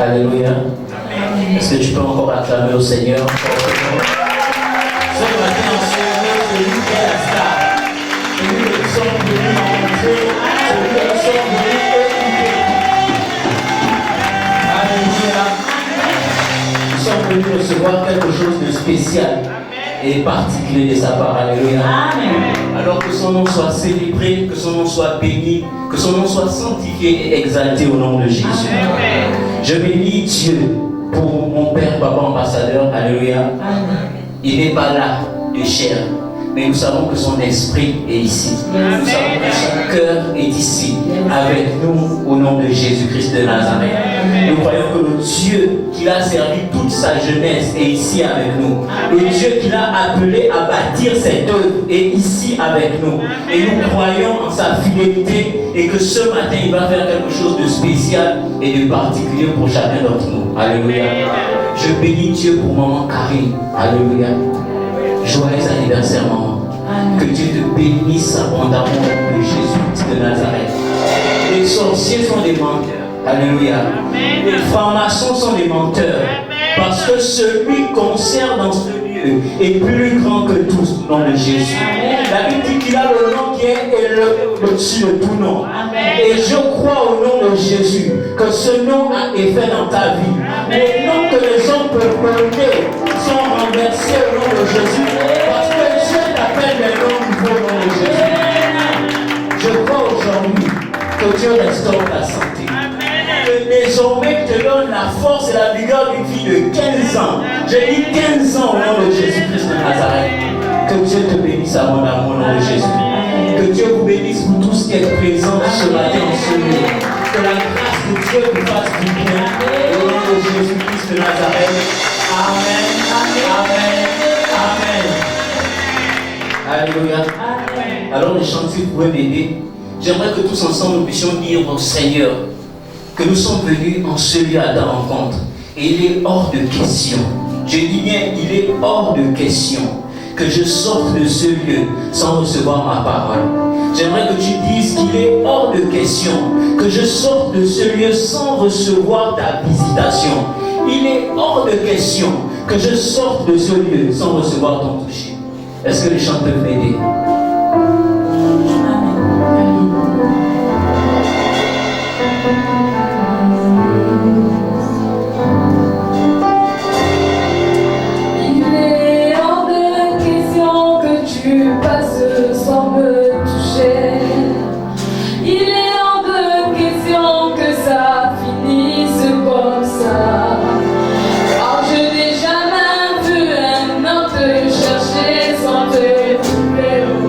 Alléluia. Est-ce que tu peux encore acclamer au Seigneur? Ce matin, on se réveille, c'est lui qui est la star. C'est lui que nous sommes venus rencontrer, c'est lui que nous sommes venus écouter. Alléluia. Nous sommes venus recevoir quelque chose de spécial et particulier de sa part. Alléluia. Alors que son nom soit célébré, que son nom soit béni, que son nom soit sanctifié et exalté au nom de Jésus. Amen. Je bénis Dieu pour mon Père, Papa ambassadeur. Alléluia. Il n'est pas là de chair, mais nous savons que son esprit est ici. Amen. Nous savons que son cœur est ici, avec nous au nom de Jésus-Christ de Nazareth. Amen. Nous croyons que le Dieu qui l'a servi toute sa jeunesse est ici avec nous. Amen. Le Dieu qui l'a appelé à bâtir cette œuvre est ici avec nous. Amen. Et nous croyons en sa fidélité et que ce matin il va faire quelque chose de spécial et de particulier pour chacun d'entre nous. Alléluia. Je bénis Dieu pour maman Karine. Alléluia. Joyeux anniversaire, maman. Amen. Que Dieu te bénisse abondamment au nom de Jésus de Nazareth. Les sorciers sont des menteurs. Alléluia. Amen. Les francs-maçons sont des menteurs. Amen. Parce que celui qu'on sert dans ce lieu est plus grand que tous au nom de Jésus. Amen. La Bible dit qu'il a le nom qui est élevé au-dessus de tout nom. Amen. Et je crois au nom de Jésus que ce nom a effet dans ta vie. Amen. Les noms que les hommes peuvent porter sont renversés au nom de Jésus. Parce que Dieu t'appelle les noms nouveaux au nom de Jésus. Je crois aujourd'hui que Dieu restaure ta santé. Que désormais te donne la force et la vigueur d'une fille de 15 ans. Je dis 15 ans au nom de Jésus-Christ de Nazareth. Que Dieu te bénisse abondamment au nom de Jésus. Que Dieu vous bénisse pour tout ce qui est présent ce matin en ce lieu. Que la grâce de Dieu vous fasse du bien au nom de Jésus-Christ de Nazareth. Amen. Amen. Alléluia. Alors les chantiers, vous pouvez m'aider. J'aimerais que tous ensemble nous puissions dire au Seigneur que nous sommes venus en ce lieu à ta rencontre. Et il est hors de question. Je dis bien, il est hors de question que je sorte de ce lieu sans recevoir ma parole. J'aimerais que tu dises qu'il est hors de question que je sorte de ce lieu sans recevoir ta visitation. Il est hors de question que je sorte de ce lieu sans recevoir ton toucher. Est-ce que les chants peuvent m'aider? Chercher sans te trouver.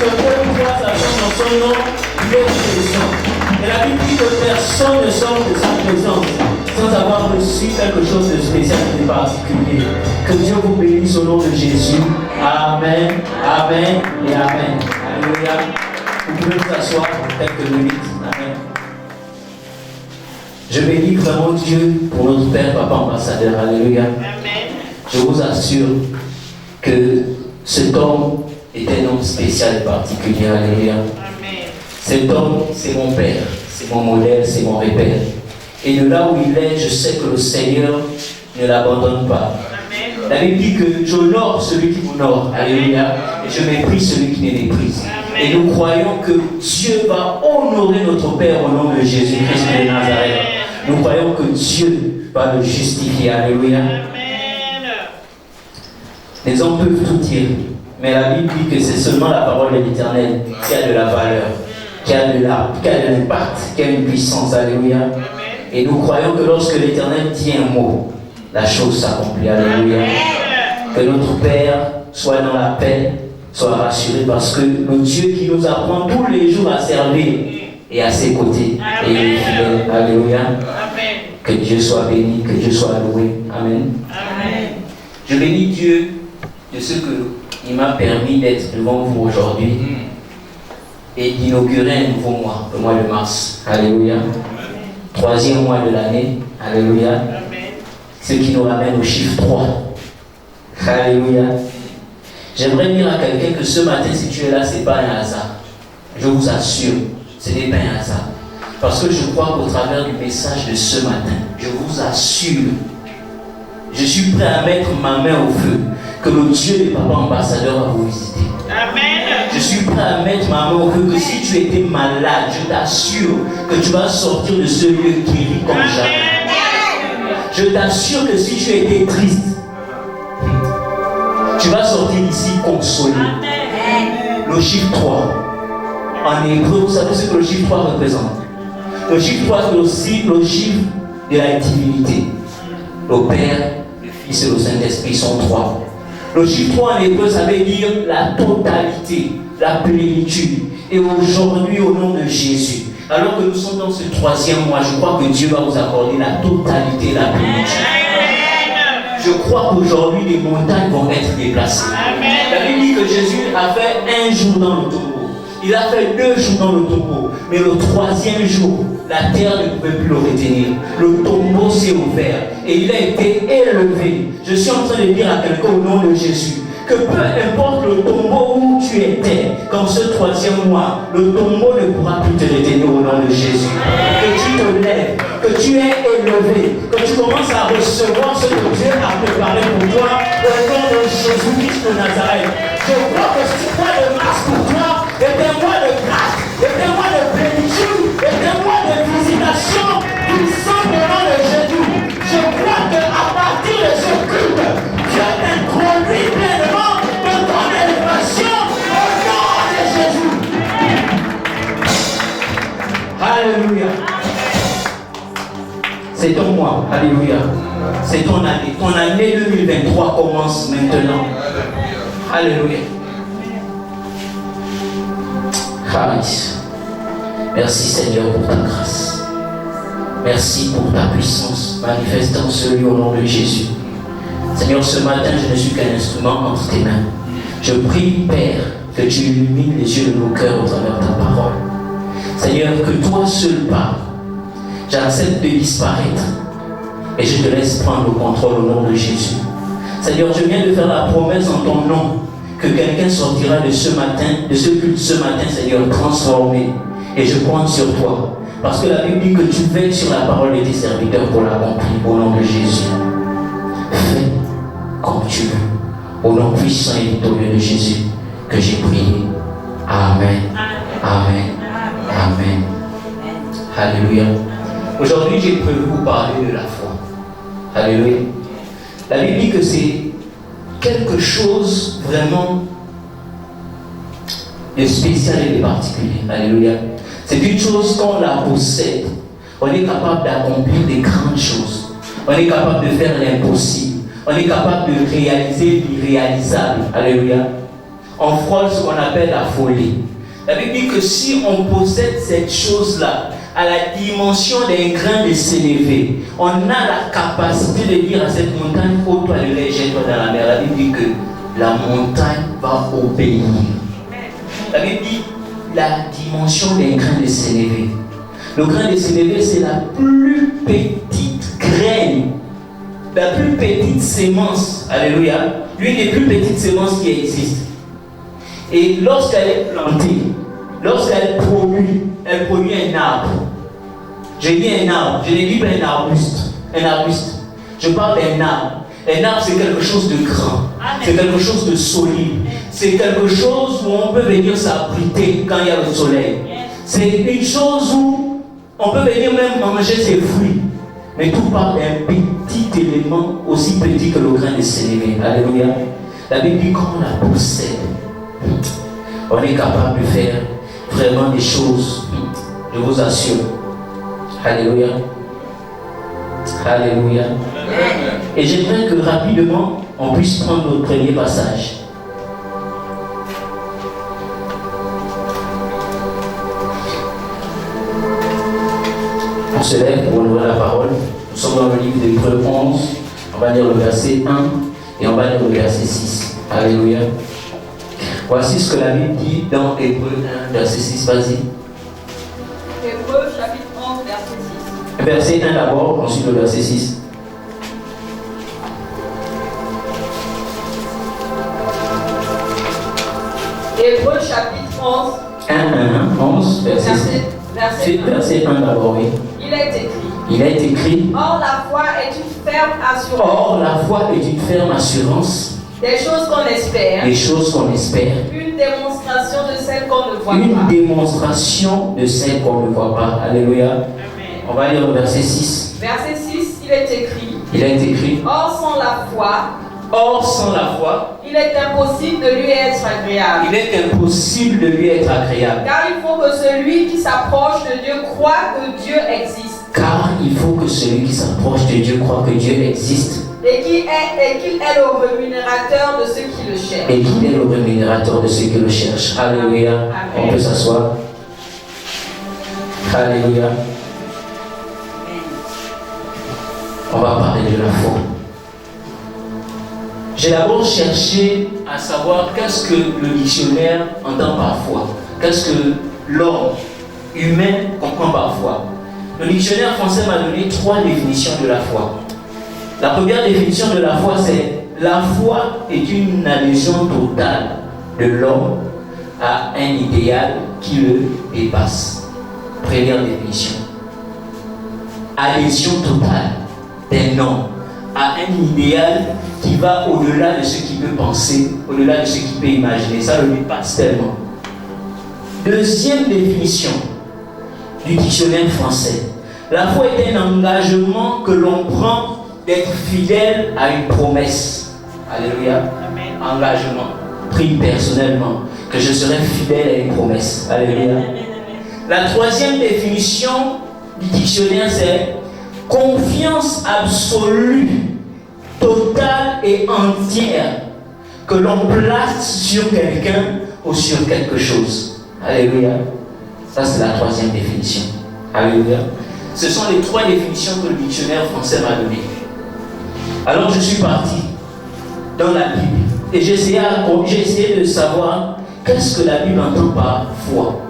que deux ou trois s'assemblent dans son nom, il est présent. Et la Bible dit que personne ne sort de sa présence sans avoir reçu quelque chose de spécial et de particulier. Que Dieu vous bénisse au nom de Jésus. Amen, amen et amen. Alléluia. Vous pouvez vous asseoir pour quelques minutes. Amen. Je bénis vraiment Dieu pour notre Père, Papa ambassadeur. Alléluia. Amen. Je vous assure que cet homme est un homme spécial et particulier. Alléluia. Amen. Cet homme, c'est mon Père, c'est mon modèle, c'est mon repère. Et de là où il est, je sais que le Seigneur ne l'abandonne pas. Amen. La Bible dit que j'honore celui qui m'honore. Alléluia. Et je méprise celui qui me méprise. Amen. Et nous croyons que Dieu va honorer notre Père au nom de Jésus-Christ de Nazareth. Nous croyons que Dieu va le justifier. Alléluia. Amen. Les hommes peuvent tout dire, mais la Bible dit que c'est seulement la parole de l'Éternel qui a de la valeur, qui a de l'impact, qui a une puissance. Alléluia. Et nous croyons que lorsque l'Éternel dit un mot, la chose s'accomplit. Alléluia. Que notre Père soit dans la paix, soit rassuré, parce que le Dieu qui nous apprend tous les jours à servir est à ses côtés. Et il est fidèle. Alléluia. Que Dieu soit béni, que Dieu soit loué. Amen. Amen. Je bénis Dieu de ce qu'il m'a permis d'être devant vous aujourd'hui et d'inaugurer un nouveau mois, le mois de mars. Alléluia. Troisième mois de l'année. Alléluia. Ce qui nous ramène au chiffre 3. Alléluia. J'aimerais dire à quelqu'un que ce matin, si tu es là, ce n'est pas un hasard. Je vous assure, ce n'est pas un hasard. Parce que je crois qu'au travers du message de ce matin, je vous assure, je suis prêt à mettre ma main au feu, que le Dieu des papas ambassadeurs va vous visiter. Amen. Je suis prêt à mettre ma main au feu, que si tu étais malade, je t'assure que tu vas sortir de ce lieu guéri comme jamais. Je t'assure que si tu étais triste, tu vas sortir d'ici consolé. Le chiffre 3. En hébreu, vous savez ce que le chiffre 3 représente? Le chiffre 3, c'est aussi le chiffre de la divinité. Le Père, le Fils et le Saint-Esprit sont 3. Le chiffre 3 en hébreu, ça veut dire la totalité, la plénitude. Et aujourd'hui, au nom de Jésus, alors que nous sommes dans ce troisième mois, je crois que Dieu va vous accorder la totalité, la plénitude. Je crois qu'aujourd'hui, les montagnes vont être déplacées. La Bible dit que Jésus a fait un jour dans le tombeau. Il a fait 2 jours dans le tombeau. Mais le troisième jour, la terre ne pouvait plus le retenir. Le tombeau s'est ouvert et il a été élevé. Je suis en train de dire à quelqu'un au nom de Jésus que peu importe le tombeau où tu étais, comme ce troisième mois, le tombeau ne pourra plus te retenir au nom de Jésus. Que tu te lèves, que tu es élevé, que tu commences à recevoir ce que Dieu a préparé pour toi au nom de Jésus-Christ de Nazareth. Je crois que ce mois de mars pour toi est un mois de grâce, est un mois de plénitude, est un mois de visitation puissante au nom de Jésus. Je crois qu'à partir de ce culte, Dieu t'introduit pleinement dans ton élévation au nom de Jésus. Alléluia. C'est ton mois. Alléluia. C'est ton année. Ton année 2023 commence maintenant. Alléluia. Merci Seigneur pour ta grâce. Merci pour ta puissance manifeste dans ce lieu au nom de Jésus. Seigneur, ce matin, je ne suis qu'un instrument entre tes mains. Je prie, Père, que tu illumines les yeux de nos cœurs au travers de ta parole. Seigneur, que toi seul parles. J'accepte de disparaître et je te laisse prendre le contrôle au nom de Jésus. Seigneur, je viens de faire la promesse en ton nom que quelqu'un sortira de ce matin, de ce culte ce matin, Seigneur, transformé. Et je compte sur toi. Parce que la Bible dit que tu veilles sur la parole de tes serviteurs pour l'accomplir au nom de Jésus. Fais comme tu veux. Au nom puissant et victorieux de Jésus que j'ai prié. Amen. Amen. Amen. Alléluia. Aujourd'hui, j'ai prévu vous parler de la foi. Alléluia. La Bible dit que c'est quelque chose vraiment de spécial et de particulier. Alléluia. C'est une chose qu'on la possède. On est capable d'accomplir des grandes choses. On est capable de faire l'impossible. On est capable de réaliser l'irréalisable. Alléluia. on frôle ce qu'on appelle la folie. La Bible dit que si on possède cette chose-là, à la dimension d'un grain de sénévé, on a la capacité de dire à cette montagne, ô toi le lait, jette-toi dans la mer. La Bible dit que la montagne va obéir. La Bible dit la dimension d'un grain de sénévé. Le grain de sénévé, c'est la plus petite graine, la plus petite sémence, alléluia, l'une des plus petites sémences qui existent. Et lorsqu'elle est plantée, lorsqu'elle produit un arbre. Je dis un arbre, je ne dis pas un arbuste. Un arbuste. Je parle d'un arbre. Un arbre, c'est quelque chose de grand. C'est quelque chose de solide. C'est quelque chose où on peut venir s'abriter quand il y a le soleil. C'est une chose où on peut venir même manger ses fruits. Mais tout part d'un petit élément aussi petit que le grain de sénévé. Alléluia. La Bible dit qu'on la possède. On est capable de faire vraiment des choses. Je vous assure. Alléluia. Alléluia. Et j'aimerais que rapidement on puisse prendre notre premier passage. On se lève pour ouvrir la parole. Nous sommes dans le livre d'Hébreux 11. On va lire le verset 1 et on va lire le verset 6. Alléluia. Voici ce que la Bible dit dans Hébreux 1, verset 6. Vas-y. Hébreux chapitre 11, verset 6. Verset 1 d'abord, ensuite le verset 6. Hébreux chapitre 11, verset 1 d'abord, oui. Il est écrit. Or la foi est une ferme assurance. Des choses qu'on espère. Une démonstration de celles qu'on ne voit pas. Une démonstration de celles qu'on ne voit pas. Alléluia. Amen. On va lire le verset 6. Verset 6, il est écrit. Or sans la foi, il est impossible de lui être agréable. Car il faut que celui qui s'approche de Dieu croit que Dieu existe. Et qu'il est le rémunérateur de ceux qui le cherchent. Alléluia. Amen. On peut s'asseoir. Alléluia. On va parler de la foi. J'ai d'abord cherché à savoir qu'est-ce que le dictionnaire entend par foi. Qu'est-ce que l'homme humain comprend par foi. Le dictionnaire français m'a donné 3 définitions de la foi. La première définition de la foi, c'est la foi est une adhésion totale de l'homme à un idéal qui le dépasse. Première définition. Adhésion totale d'un homme à un idéal qui va au-delà de ce qu'il peut penser, au-delà de ce qu'il peut imaginer. Ça le dépasse tellement. Deuxième définition du dictionnaire français. La foi est un engagement que l'on prend d'être fidèle à une promesse. Alléluia. Amen. Engagement. Pris personnellement. Que je serai fidèle à une promesse. Alléluia. Amen. La troisième définition du dictionnaire, c'est confiance absolue, totale et entière que l'on place sur quelqu'un ou sur quelque chose. Alléluia. Ça, c'est la troisième définition. Alléluia. Ce sont les 3 définitions que le dictionnaire français m'a données. Alors, je suis parti dans la Bible et j'ai essayé de savoir qu'est-ce que la Bible entend par foi.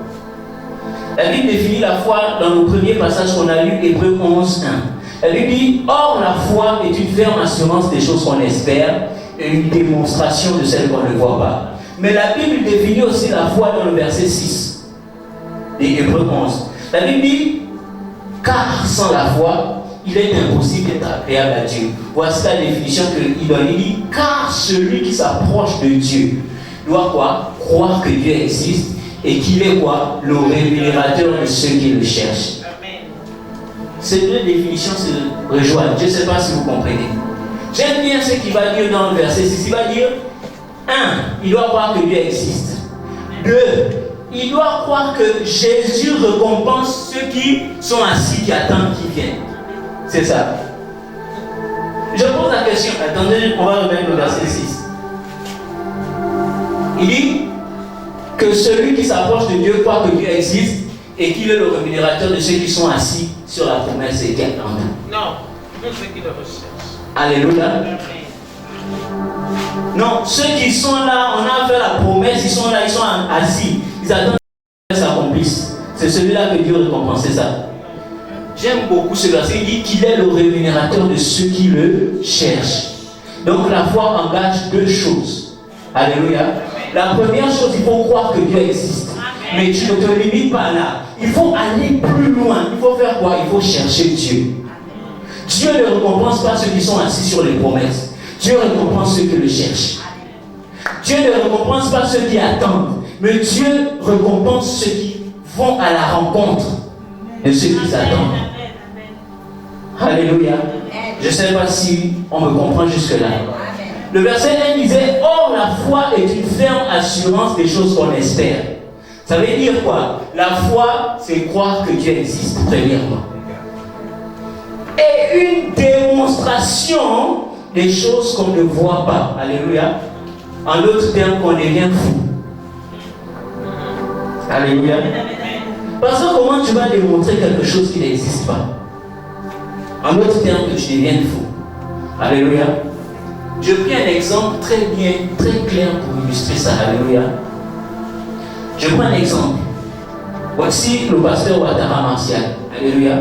La Bible définit la foi dans le premier passage qu'on a lu, Hébreux 11, 1. Elle lui dit, or la foi est une ferme assurance des choses qu'on espère et une démonstration de celles qu'on ne voit pas. Mais la Bible définit aussi la foi dans le verset 6 des Hébreux 11. La Bible dit, car sans la foi, il est impossible d'être agréable à Dieu. Voici la définition qu'il donne. Il dit, car celui qui s'approche de Dieu doit quoi? Croire que Dieu existe et qu'il est quoi? Le rémunérateur de ceux qui le cherchent. Ces 2 définitions se rejoignent. Je ne sais pas si vous comprenez. J'aime bien ce qu'il va dire dans le verset 6. Il va dire 1. Il doit croire que Dieu existe. 2. Il doit croire que Jésus récompense ceux qui sont assis, qui attendent, qui viennent. C'est ça. Je pose la question. Attendez, on va remettre le verset 6. Il dit que celui qui s'approche de Dieu croit que Dieu existe et qu'il est le rémunérateur de ceux qui sont assis sur la promesse et qui attendent. Non, de ceux qui le recherchent. Alléluia. Non, ceux qui sont là, on a fait la promesse, ils sont là, ils sont assis, ils attendent que ça s'accomplisse. C'est celui-là que Dieu récompense ça. J'aime beaucoup ce verset, il dit qu'il est le rémunérateur de ceux qui le cherchent. Donc la foi engage deux choses. Alléluia. La première chose, il faut croire que Dieu existe. Mais tu ne te limites pas là. Il faut aller plus loin. Il faut faire quoi? Il faut chercher Dieu. Dieu ne récompense pas ceux qui sont assis sur les promesses. Dieu récompense ceux qui le cherchent. Dieu ne récompense pas ceux qui attendent. Mais Dieu récompense ceux qui vont à la rencontre de ceux qui attendent. Alléluia. Je ne sais pas si on me comprend jusque-là. Le verset 1 disait: or la foi est une ferme assurance des choses qu'on espère. Ça veut dire quoi? La foi, c'est croire que Dieu existe, premièrement. Et une démonstration des choses qu'on ne voit pas. Alléluia. En d'autres termes, qu'on n'est rien fou. Alléluia. Parce que comment tu vas démontrer quelque chose qui n'existe pas? En d'autres termes, que tu deviennes fou. Alléluia. Je prends un exemple très bien, très clair pour illustrer ça. Alléluia. Je prends un exemple. Voici le pasteur Ouattara Martial. Alléluia.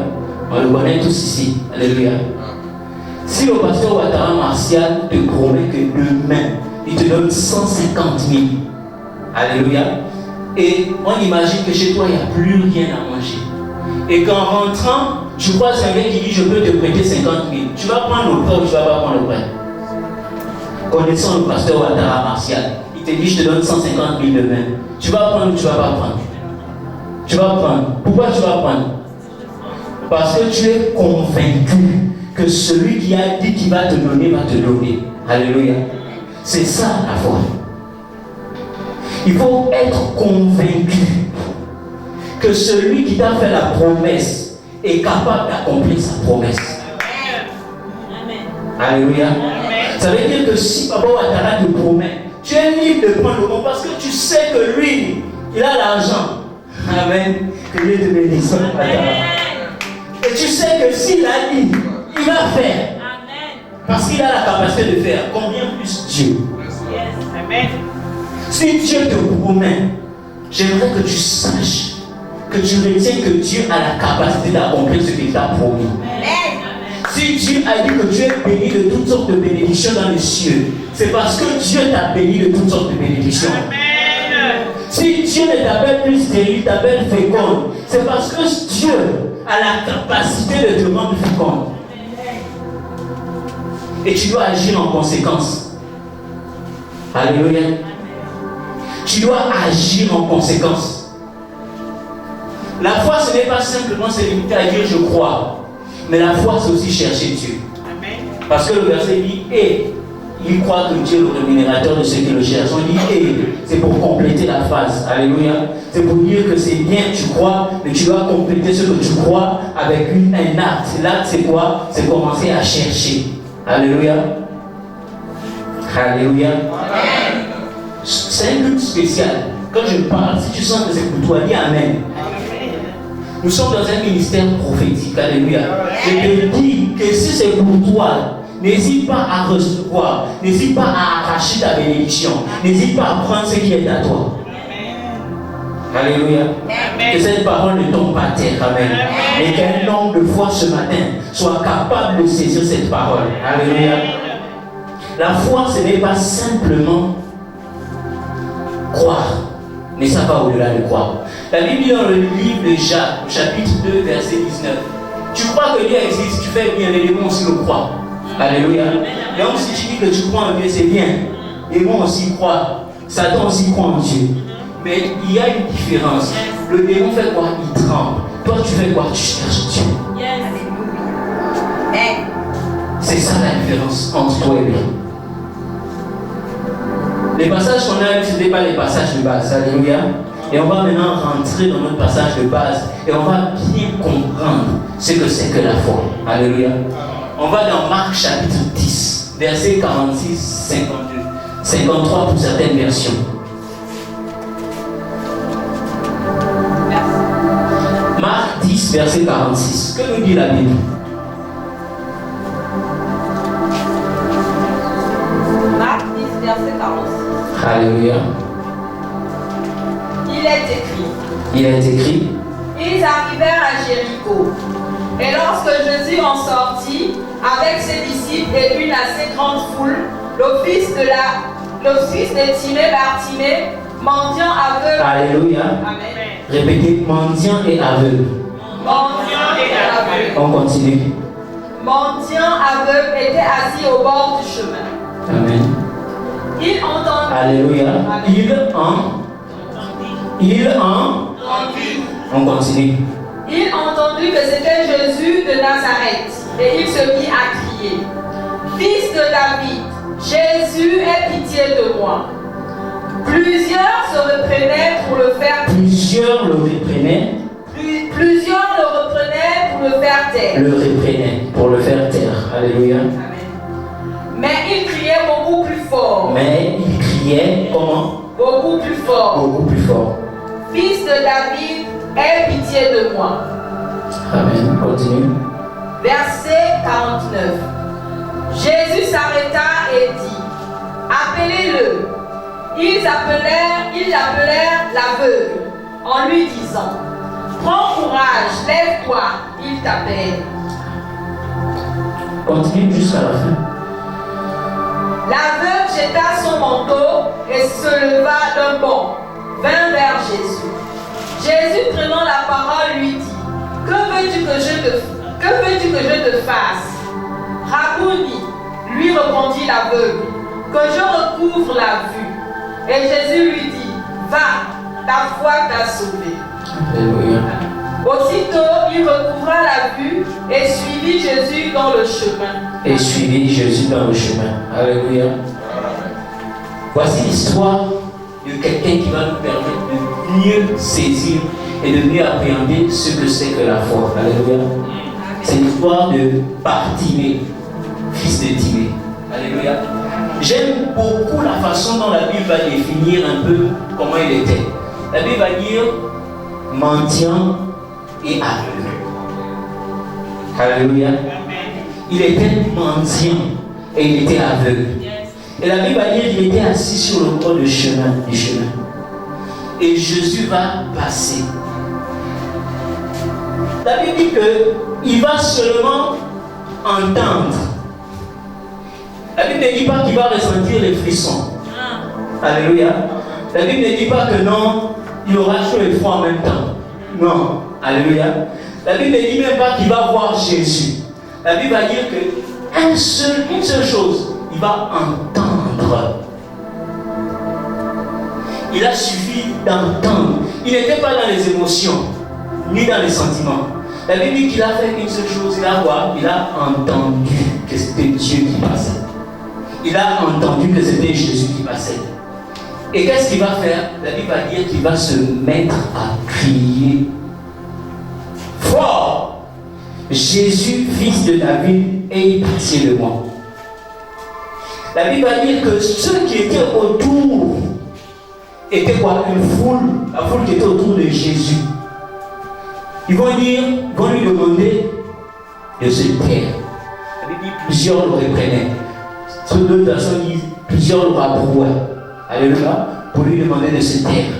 On le connaît tous ici. Alléluia. Si le pasteur Ouattara Martial te promet que demain, il te donne 150 000. Alléluia. Et on imagine que chez toi, il n'y a plus rien à manger. Et qu'en rentrant, tu crois c'est un gars qui dit: je peux te prêter 50 000. Tu vas prendre le prêt ou tu ne vas pas prendre le prêt? Connaissant le pasteur Ouattara Martial, il te dit: je te donne 150 000 demain. Tu vas prendre ou tu ne vas pas prendre? Tu vas prendre. Pourquoi tu vas prendre? Parce que tu es convaincu que celui qui a dit qu'il va te donner, va te donner. Alléluia. C'est ça la foi. Il faut être convaincu que celui qui t'a fait la promesse est capable d'accomplir sa promesse. Amen. Alléluia. Amen. Ça veut dire que si Papa Ouattara te promet, tu es libre de prendre le bon parce que tu sais que lui, il a l'argent. Amen. Que Dieu te bénisse. Et tu sais que s'il a dit, il va faire. Amen. Parce qu'il a la capacité de faire. Combien plus Dieu? Yes. Amen. Si Dieu te promet, j'aimerais que tu saches, que tu retiens que Dieu a la capacité d'accomplir ce qu'il t'a promis. Amen. Si Dieu a dit que tu es béni de toutes sortes de bénédictions dans les cieux, c'est parce que Dieu t'a béni de toutes sortes de bénédictions. Amen. Si Dieu ne t'appelle plus stérile, t'appelle féconde, c'est parce que Dieu a la capacité de te rendre féconde. Et tu dois agir en conséquence. Alléluia. Tu dois agir en conséquence. La foi, ce n'est pas simplement se limiter à dire je crois. Mais la foi, c'est aussi chercher Dieu. Amen. Parce que le verset dit: et il croit que Dieu est le rémunérateur de ceux qui le cherchent. On dit et, c'est pour compléter la phrase. Alléluia. C'est pour dire que c'est bien, tu crois, mais tu dois compléter ce que tu crois avec un acte. L'acte, c'est quoi? C'est commencer à chercher. Alléluia. Alléluia. Amen. C'est un but spécial. Quand je parle, si tu sens que c'est pour toi, dis Amen. Nous sommes dans un ministère prophétique. Alléluia. Je te dis que si c'est pour toi, n'hésite pas à recevoir. N'hésite pas à arracher ta bénédiction. N'hésite pas à prendre ce qui est à toi. Alléluia. Que cette parole ne tombe pas à terre. Amen. Et qu'un homme de foi ce matin soit capable de saisir cette parole. Alléluia. La foi, ce n'est pas simplement croire, mais ça va au-delà de croire. La Bible dit dans le livre de Jacques, chapitre 2, verset 19. Tu crois que Dieu existe, tu fais bien, les démons aussi le croient. Alléluia. Donc si tu dis que tu crois en Dieu, c'est bien. Les démons aussi croient. Satan aussi croit en Dieu. Mais il y a une différence. Le démon fait quoi? Il tremble. Toi, tu fais quoi? Tu cherches Dieu. C'est ça la différence entre toi et lui. Les passages qu'on a vus, ce n'étaient pas les passages de base. Alléluia. Et on va maintenant rentrer dans notre passage de base et on va bien comprendre ce que c'est que la foi. Alléluia. On va dans Marc chapitre 10, versets 46, 52, 53 pour certaines versions. 10, verset 46. Que nous dit la Bible? Marc 10, verset 46. Alléluia. Il est écrit. Il est écrit. Ils arrivèrent à Jéricho. Et lorsque Jésus en sortit, avec ses disciples et une assez grande foule, le fils de Timée, Bartimée, mendiant aveugle. Alléluia. Amen. Répétez, mendiant et aveugle. Mendiant et aveugle. On continue. Mendiant aveugle était assis au bord du chemin. Amen. Il entendit. Alléluia. On continue. Il entendit que c'était Jésus de Nazareth. Et il se mit à crier: Fils de David, Jésus, aie pitié de moi. Plusieurs se reprenaient pour le faire. Plusieurs le reprenaient. Plusieurs le reprenaient pour le faire taire. Le reprenaient pour le faire taire. Alléluia. Amen. Mais il criait beaucoup plus fort. Mais il criait comment? Beaucoup plus fort. Beaucoup plus fort. Fils de David, aie pitié de moi. Amen. Continue. Verset 49. Jésus s'arrêta et dit: Appelez-le. Ils appelèrent l'aveugle en lui disant: Prends courage, lève-toi, il t'appelle. Continue jusqu'à la fin. L'aveugle jeta son manteau et se leva d'un bond, vint vers Jésus. Jésus, prenant la parole, lui dit: Que veux-tu que je te fasse? Rabouni, lui répondit l'aveugle, que je recouvre la vue. Et Jésus lui dit: Va, ta foi t'a sauvé. Alléluia. Aussitôt, il recouvra la vue et suivit Jésus dans le chemin. Et suivit Jésus dans le chemin. Alléluia. Voici l'histoire de quelqu'un qui va nous permettre de mieux saisir et de mieux appréhender ce que c'est que la foi. Alléluia. C'est l'histoire de Bartimée, fils de Timée. Alléluia. J'aime beaucoup la façon dont la Bible va définir un peu comment il était. La Bible va dire mendiant et aveugle. Alléluia. Il était mendiant et il était aveugle. Et la Bible va dire qu'il était assis sur le bord du chemin. Et Jésus va passer. La Bible dit qu'il va seulement entendre. La Bible ne dit pas qu'il va ressentir les frissons. Alléluia. La Bible ne dit pas que non, il aura chaud et froid en même temps. Non. Alléluia. La Bible ne dit même pas qu'il va voir Jésus. La Bible va dire qu'une seule chose, il va entendre. Il a suffi d'entendre. Il n'était pas dans les émotions, ni dans les sentiments. La Bible dit qu'il a fait une seule chose, il a quoi? Il a entendu que c'était Dieu qui passait. Il a entendu que c'était Jésus qui passait. Et qu'est-ce qu'il va faire? La Bible va dire qu'il va se mettre à crier fort: Jésus, fils de David, aie pitié de moi. La Bible va dire que ceux qui étaient autour étaient quoi? Une foule, la foule qui était autour de Jésus. Ils vont lui demander de se taire. La Bible dit plusieurs le reprenaient. Sur d'autres personnes disent plusieurs le rapprouaient. Alléluia. Pour lui demander de se taire.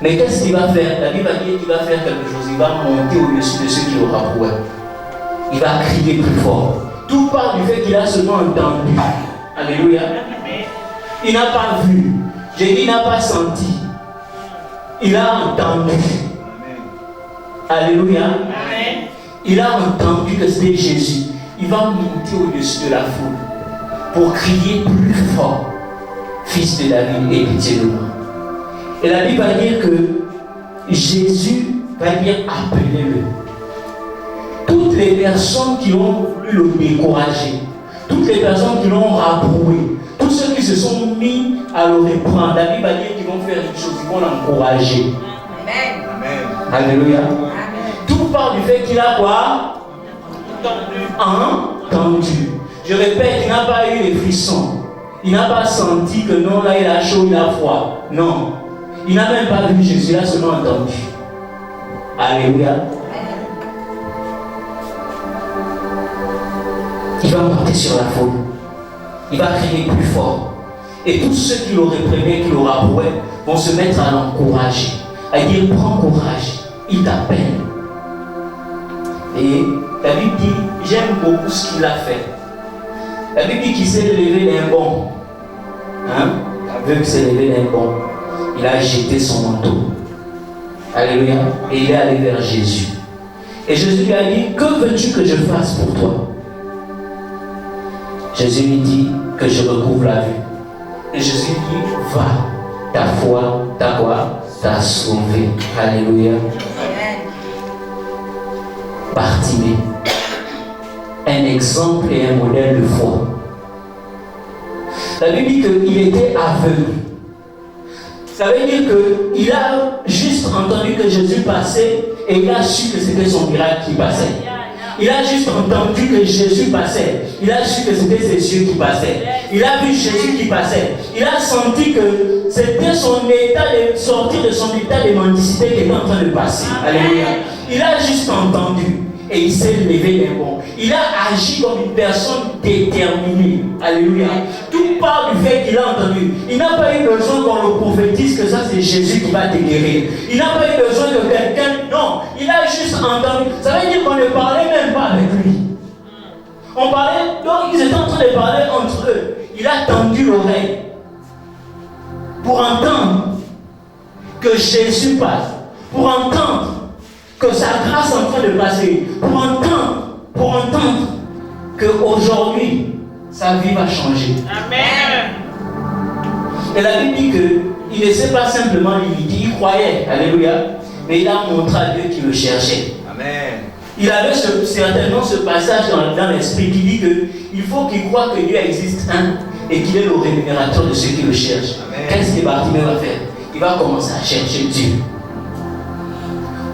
Mais qu'est-ce qu'il va faire? La Bible va dire qu'il va faire quelque chose. Il va monter au-dessus de ceux qui le rapprouaient. Il va crier plus fort. Tout part du fait qu'il a seulement entendu. Alléluia. Il n'a pas vu. J'ai dit, il n'a pas senti. Il a entendu. Alléluia. Amen. Il a entendu que c'était Jésus. Il va monter au-dessus de la foule pour crier plus fort: Fils de David, aie pitié de moi. Et la Bible va dire que Jésus va dire: appelez-le. Toutes les personnes qui ont voulu le décourager, toutes les personnes qui l'ont rabroué, tous ceux qui se sont mis à le reprendre, la Bible va dire qu'ils vont faire une chose, ils vont l'encourager. Amen. Amen. Alléluia. Amen. Tout part du fait qu'il a quoi? Entendu. Je répète, il n'a pas eu les frissons. Il n'a pas senti que non, là il a chaud, il a froid. Non. Il n'a même pas vu Jésus, il a seulement entendu. Alléluia. il va monter sur la foule. Il va crier plus fort. Et tous ceux qui l'auraient réprimé, qui l'auraient approuvé, vont se mettre à l'encourager, à dire prends courage, il t'appelle. Et la Bible dit, j'aime beaucoup ce qu'il a fait. La Bible dit qu'il s'est levé d'un bond. L'aveugle s'est levé d'un bond. Il a jeté son manteau. Alléluia. Et il est allé vers Jésus. Et Jésus lui a dit, que veux-tu que je fasse pour toi? Jésus lui dit que je recouvre la vue. Et Jésus dit, va, ta foi, t'a sauvé. Alléluia. Bartimée, un exemple et un modèle de foi. La Bible dit qu'il était aveugle. Ça veut dire qu'il a juste entendu que Jésus passait et il a su que c'était son miracle qui passait. Il a juste entendu que Jésus passait. Il a su que c'était ses yeux qui passaient. Il a vu Jésus qui passait. Il a senti que c'était son état de sortir de son état de mendicité qui était en train de passer. Alléluia. Il a juste entendu et il s'est levé d'un bond. Il a agi comme une personne déterminée. Alléluia. Tout part du fait qu'il a entendu. Il n'a pas eu besoin qu'on le prophétise que ça c'est Jésus qui va te guérir. Il n'a pas eu besoin de quelqu'un. Non, il a juste entendu. Ça veut dire qu'on ne parlait même pas avec lui. On parlait, donc ils étaient en train de parler entre eux. Il a tendu l'oreille pour entendre que Jésus passe, pour entendre que sa grâce est en train de passer, pour entendre qu'aujourd'hui, sa vie va changer. Amen. Et la Bible dit qu'il ne s'est pas simplement limité, il croyait, alléluia, mais il a montré à Dieu qu'il le cherchait. Amen. Il avait certainement ce passage dans l'esprit qui dit qu'il faut qu'il croie que Dieu existe et qu'il est le rémunérateur de ceux qui le cherchent. Qu'est-ce que Bartimée va faire? Il va commencer à chercher Dieu.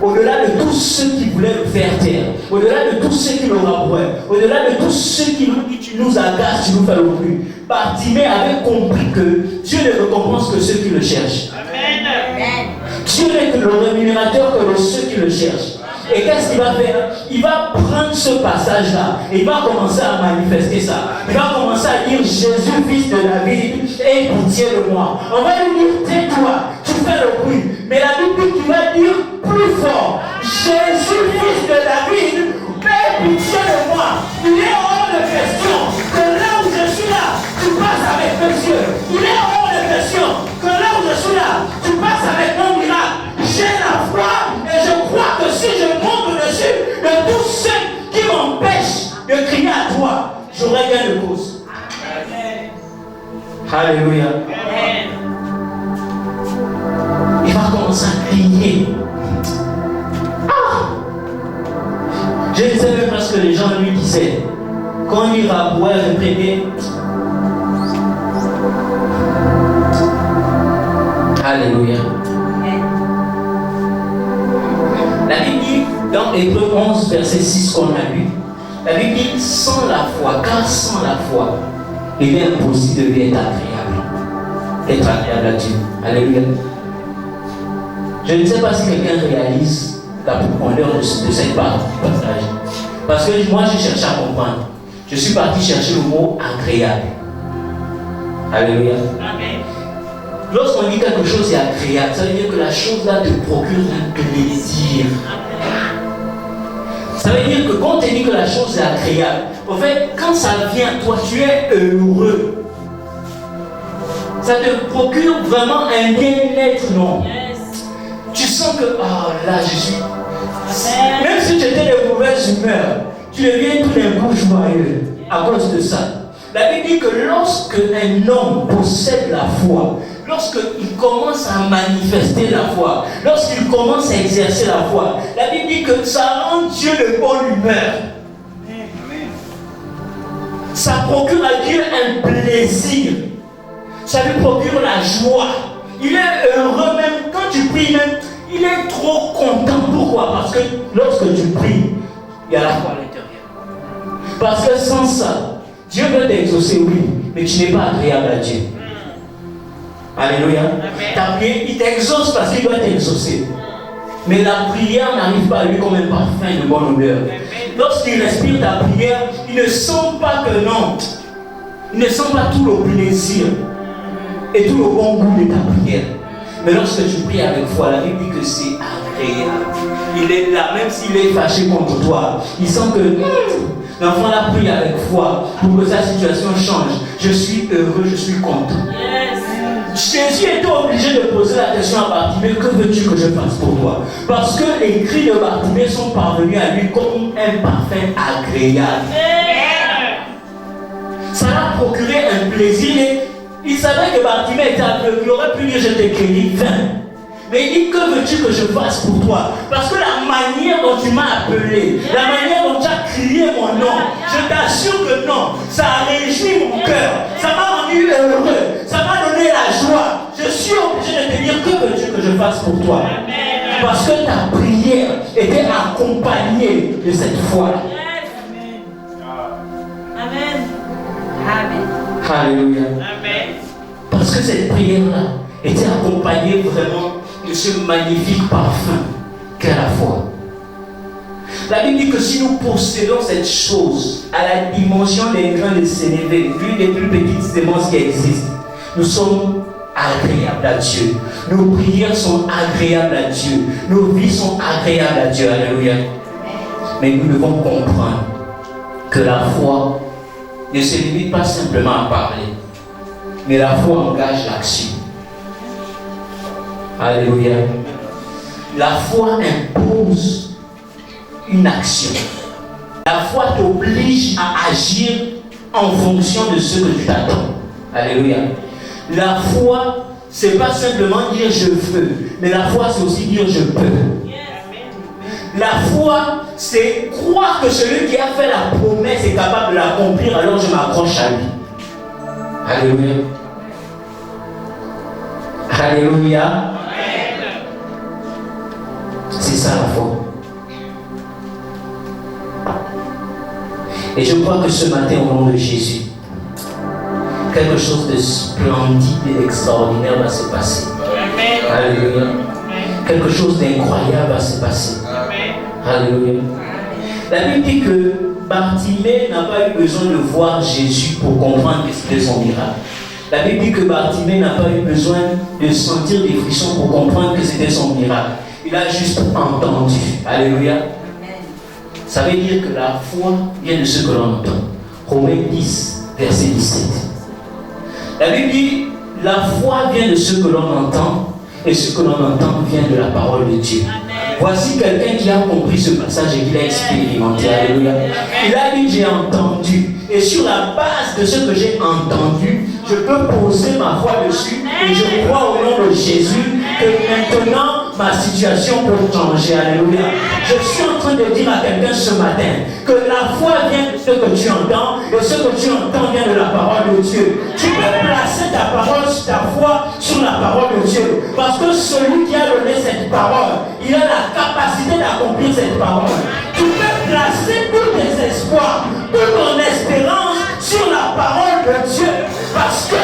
Au-delà de tous ceux qui voulaient le faire taire, au-delà de tous ceux qui le rabrouaient, au-delà de tous ceux qui nous disent tu nous agaces, tu nous fais le bruit, Bartimée avait compris que Dieu ne récompense que ceux qui le cherchent. Amen. Dieu n'est que le rémunérateur que de ceux qui le cherchent. Et qu'est-ce qu'il va faire? Il va prendre ce passage-là et il va commencer à manifester ça. Il va commencer à dire Jésus, fils de David, aie pitié de moi. On va lui dire tais-toi, tu fais le bruit. Mais la Bible dit qu'il va dire plus fort Jésus, fils de David, aie pitié de moi. Il est hors de question que là où je suis là, tu passes avec mes yeux. Il est hors de question que là où je suis là, tu passes avec mon miracle. J'ai la foi et je crois que si je monte dessus de tous ceux qui m'empêchent de crier à toi, j'aurai gain de cause. Amen. Alléluia. Amen. Il va commencer à crier. Je ne sais même pas ce que les gens lui disaient. Quand il rabouait, réprimait. Alléluia. La Bible dit, dans Hébreux 11, verset 6 qu'on a lu, la Bible dit, sans la foi, car sans la foi, il est impossible de lui être agréable à Dieu. Alléluia. Je ne sais pas si quelqu'un réalise la profondeur de cette partie du passage. Parce que moi, j'ai cherché à comprendre. Je suis parti chercher le mot agréable. Alléluia. Amen. Lorsqu'on dit quelque chose est agréable, ça veut dire que la chose-là te procure un plaisir. Ça veut dire que quand on te dit que la chose est agréable, en fait, quand ça vient à toi, tu es heureux. Ça te procure vraiment un bien-être, non? Tu sens que, là, je suis... Même si tu étais de mauvaise humeur, tu deviens tout d'un coup joyeux à cause de ça. La Bible dit que lorsque un homme possède la foi, lorsqu'il commence à manifester la foi, lorsqu'il commence à exercer la foi, la Bible dit que ça rend Dieu de bonne humeur. Ça procure à Dieu un plaisir. Ça lui procure la joie. Il est heureux même quand tu pries même. Il est trop content. Pourquoi? Parce que lorsque tu pries, il y a la foi à l'intérieur. Parce que sans ça, Dieu veut t'exaucer, oui, mais tu n'es pas agréable à Dieu. Alléluia. Ta prière, il t'exauce parce qu'il doit t'exaucer. Mais la prière n'arrive pas à lui comme un parfum de bonne odeur. lorsqu'il respire ta prière, il ne sent pas que non. Il ne sent pas tout le plaisir et tout le bon goût de ta prière. Mais lorsque tu pries avec foi, la Bible dit que c'est agréable. Il est là, même s'il est fâché contre toi. Il sent que l'enfant l'a prié avec foi pour que sa situation change. Je suis heureux, je suis content. Jésus était obligé de poser la question à Bartimée, que veux-tu que je fasse pour toi? Parce que les cris de Bartimée sont parvenus à lui comme un parfum agréable. Ça l'a procuré un plaisir. Il savait que Bartimée était aveugle. Il aurait pu dire, je t'ai guéri, viens. Mais il dit, que veux-tu que je fasse pour toi? Parce que la manière dont tu m'as appelé, la manière dont tu as crié mon nom, je t'assure que non, ça a réjoui mon cœur, ça m'a rendu heureux, ça m'a donné la joie. Je suis obligé de te dire, que veux-tu que je fasse pour toi? Parce que ta prière était accompagnée de cette foi. Amen. Amen. Alléluia. Amen. Parce que cette prière-là était accompagnée vraiment de ce magnifique parfum qu'est la foi. La Bible dit que si nous possédons cette chose à la dimension des grains de sénévé, l'une des plus petites semences qui existent, nous sommes agréables à Dieu. Nos prières sont agréables à Dieu. Nos vies sont agréables à Dieu. Alléluia. Mais nous devons comprendre que la foi ne se limite pas simplement à parler, mais la foi engage l'action. Alléluia. La foi impose une action. La foi t'oblige à agir en fonction de ce que tu t'attends. Alléluia. La foi, c'est pas simplement dire je veux, mais la foi, c'est aussi dire je peux. La foi, c'est croire que celui qui a fait la promesse est capable de l'accomplir, alors je m'accroche à lui. Alléluia. Alléluia. C'est ça la foi. Et je crois que ce matin, au nom de Jésus, quelque chose de splendide et d'extraordinaire va se passer. Alléluia. Quelque chose d'incroyable va se passer. Alléluia. La Bible dit que Bartimée n'a pas eu besoin de voir Jésus pour comprendre que c'était son miracle. La Bible dit que Bartimée n'a pas eu besoin de sentir des frissons pour comprendre que c'était son miracle. Il a juste entendu. Alléluia. Ça veut dire que la foi vient de ce que l'on entend. Romains 10, verset 17. La Bible dit, la foi vient de ce que l'on entend, et ce que l'on entend vient de la parole de Dieu. Voici quelqu'un qui a compris ce passage et qui l'a expérimenté. Alléluia. Il a dit, j'ai entendu. Et sur la base de ce que j'ai entendu, je peux poser ma foi dessus. Et je crois au nom de Jésus que maintenant, ma situation peut changer. Alléluia. Je suis en train de dire à quelqu'un ce matin que la foi vient de ce que tu entends. Et ce que tu entends vient de la parole de Dieu. Tu peux placer ta parole, ta foi sur la parole de Dieu. Parce que celui qui a donné cette parole, il a la capacité d'accomplir cette parole. Tu peux placer tous tes espoirs, toute ton espérance sur la parole de Dieu. Parce que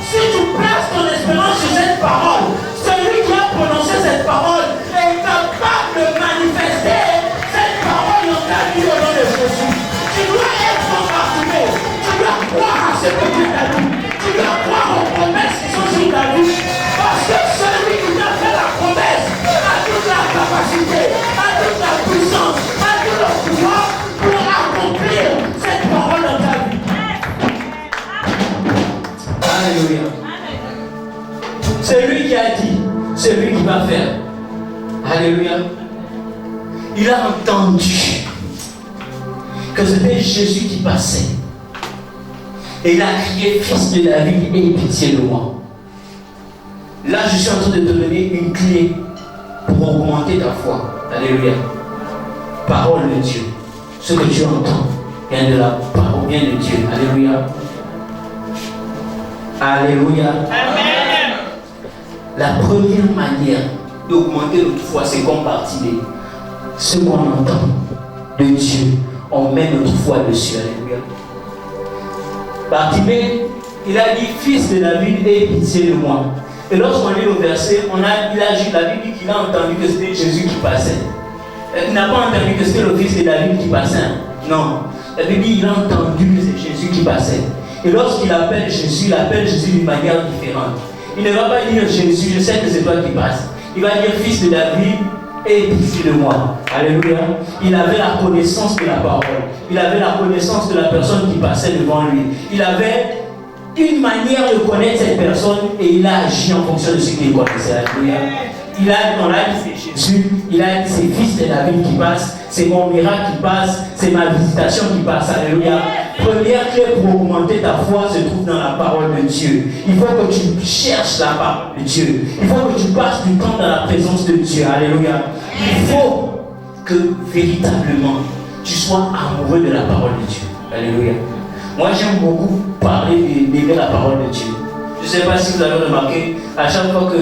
si tu places ton espérance sur cette parole, celui qui a prononcé cette parole est capable de manifester cette parole dans ta vie au nom de Jésus. Tu dois être embarqué. Tu dois croire à ce que Dieu t'a dit. Tu dois croire aux promesses qui sont sur ta vie. Parce que celui qui t'a fait la promesse a toute la capacité, a toute la puissance, a tout le pouvoir pour accomplir cette parole dans ta vie. Alléluia. C'est lui qui a dit, c'est lui qui va faire. Alléluia. Il a entendu que c'était Jésus qui passait. Et il a crié, fils de David, aie pitié de moi. Là, je suis en train de te donner une clé pour augmenter ta foi. Alléluia. Parole de Dieu. Ce que tu entends vient de la parole, vient de Dieu. Alléluia. Alléluia. Amen. La première manière d'augmenter notre foi, c'est comme Bartimée. Ce qu'on entend de Dieu, on met notre foi dessus. Alléluia. Bartimée, il a dit, fils de David, aie pitié de moi. Et lorsqu'on lit le verset, la Bible dit qu'il a entendu que c'était Jésus qui passait. Il n'a pas entendu que c'était le fils de David qui passait. Non. La Bible dit qu'il a entendu que c'est Jésus qui passait. Et lorsqu'il appelle Jésus, il appelle Jésus d'une manière différente. Il ne va pas dire Jésus, je sais que c'est toi qui passes. Il va dire fils de David, et ici de moi. Alléluia. Il avait la connaissance de la parole. Il avait la connaissance de la personne qui passait devant lui. Il avait une manière de connaître cette personne et il a agi en fonction de ce qu'il connaissait. Alléluia. On a dit c'est Jésus, il a dit c'est fils de David qui passe, c'est mon miracle qui passe, c'est ma visitation qui passe. Alléluia. Première clé pour augmenter ta foi se trouve dans la parole de Dieu. Il faut que tu cherches la parole de Dieu. Il faut que tu passes du temps dans la présence de Dieu. Alléluia. Il faut que véritablement tu sois amoureux de la parole de Dieu. Alléluia. Moi j'aime beaucoup parler d'aimer la parole de Dieu. Je ne sais pas si vous avez remarqué, à chaque fois que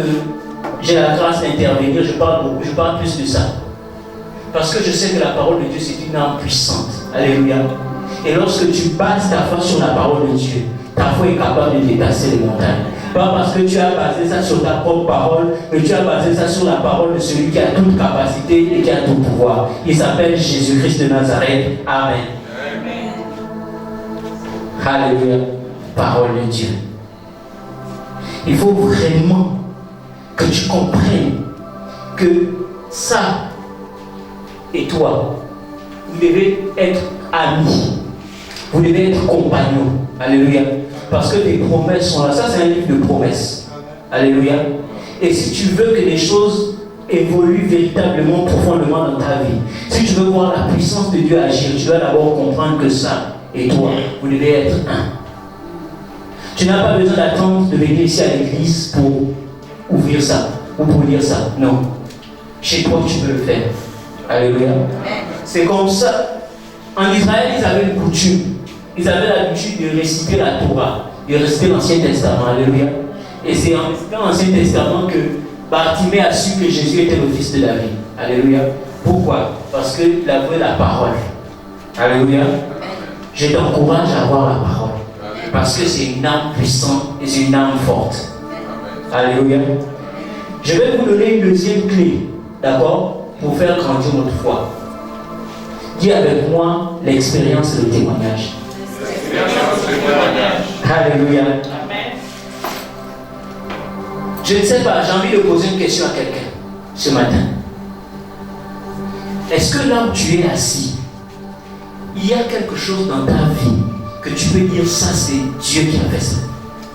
j'ai la grâce d'intervenir, je parle beaucoup, je parle plus de ça. Parce que je sais que la parole de Dieu c'est une arme puissante. Alléluia. Et lorsque tu bases ta foi sur la parole de Dieu, ta foi est capable de dépasser les montagnes. Pas parce que tu as basé ça sur ta propre parole, mais tu as basé ça sur la parole de celui qui a toute capacité et qui a tout pouvoir. Il s'appelle Jésus-Christ de Nazareth. Amen. Alléluia. Parole de Dieu. Il faut vraiment que tu comprennes que ça et toi, vous devez être amis. Vous devez être compagnons. Alléluia. Parce que tes promesses sont là. Ça, c'est un livre de promesses. Alléluia. Et si tu veux que les choses évoluent véritablement, profondément dans ta vie, si tu veux voir la puissance de Dieu agir, tu dois d'abord comprendre que ça et toi, vous devez être un. Tu n'as pas besoin d'attendre de venir ici à l'église pour ouvrir ça ou pour dire ça. Non. Chez toi, tu peux le faire. Alléluia. C'est comme ça. En Israël, ils avaient une coutume. Ils avaient l'habitude de réciter la Torah, de réciter l'Ancien Testament. Alléluia. Et c'est en récitant l'Ancien Testament que Bartimée a su que Jésus était le fils de David. Alléluia. Pourquoi? Parce qu'il avait la parole. Alléluia. Je t'encourage à avoir la parole. Parce que c'est une âme puissante et c'est une âme forte. Alléluia. Je vais vous donner une deuxième clé, d'accord, pour faire grandir notre foi. Dis avec moi l'expérience et le témoignage. Alléluia. Amen. Je ne sais pas, j'ai envie de poser une question à quelqu'un ce matin. Est-ce que là où tu es assis, il y a quelque chose dans ta vie que tu peux dire ça, c'est Dieu qui a fait ça?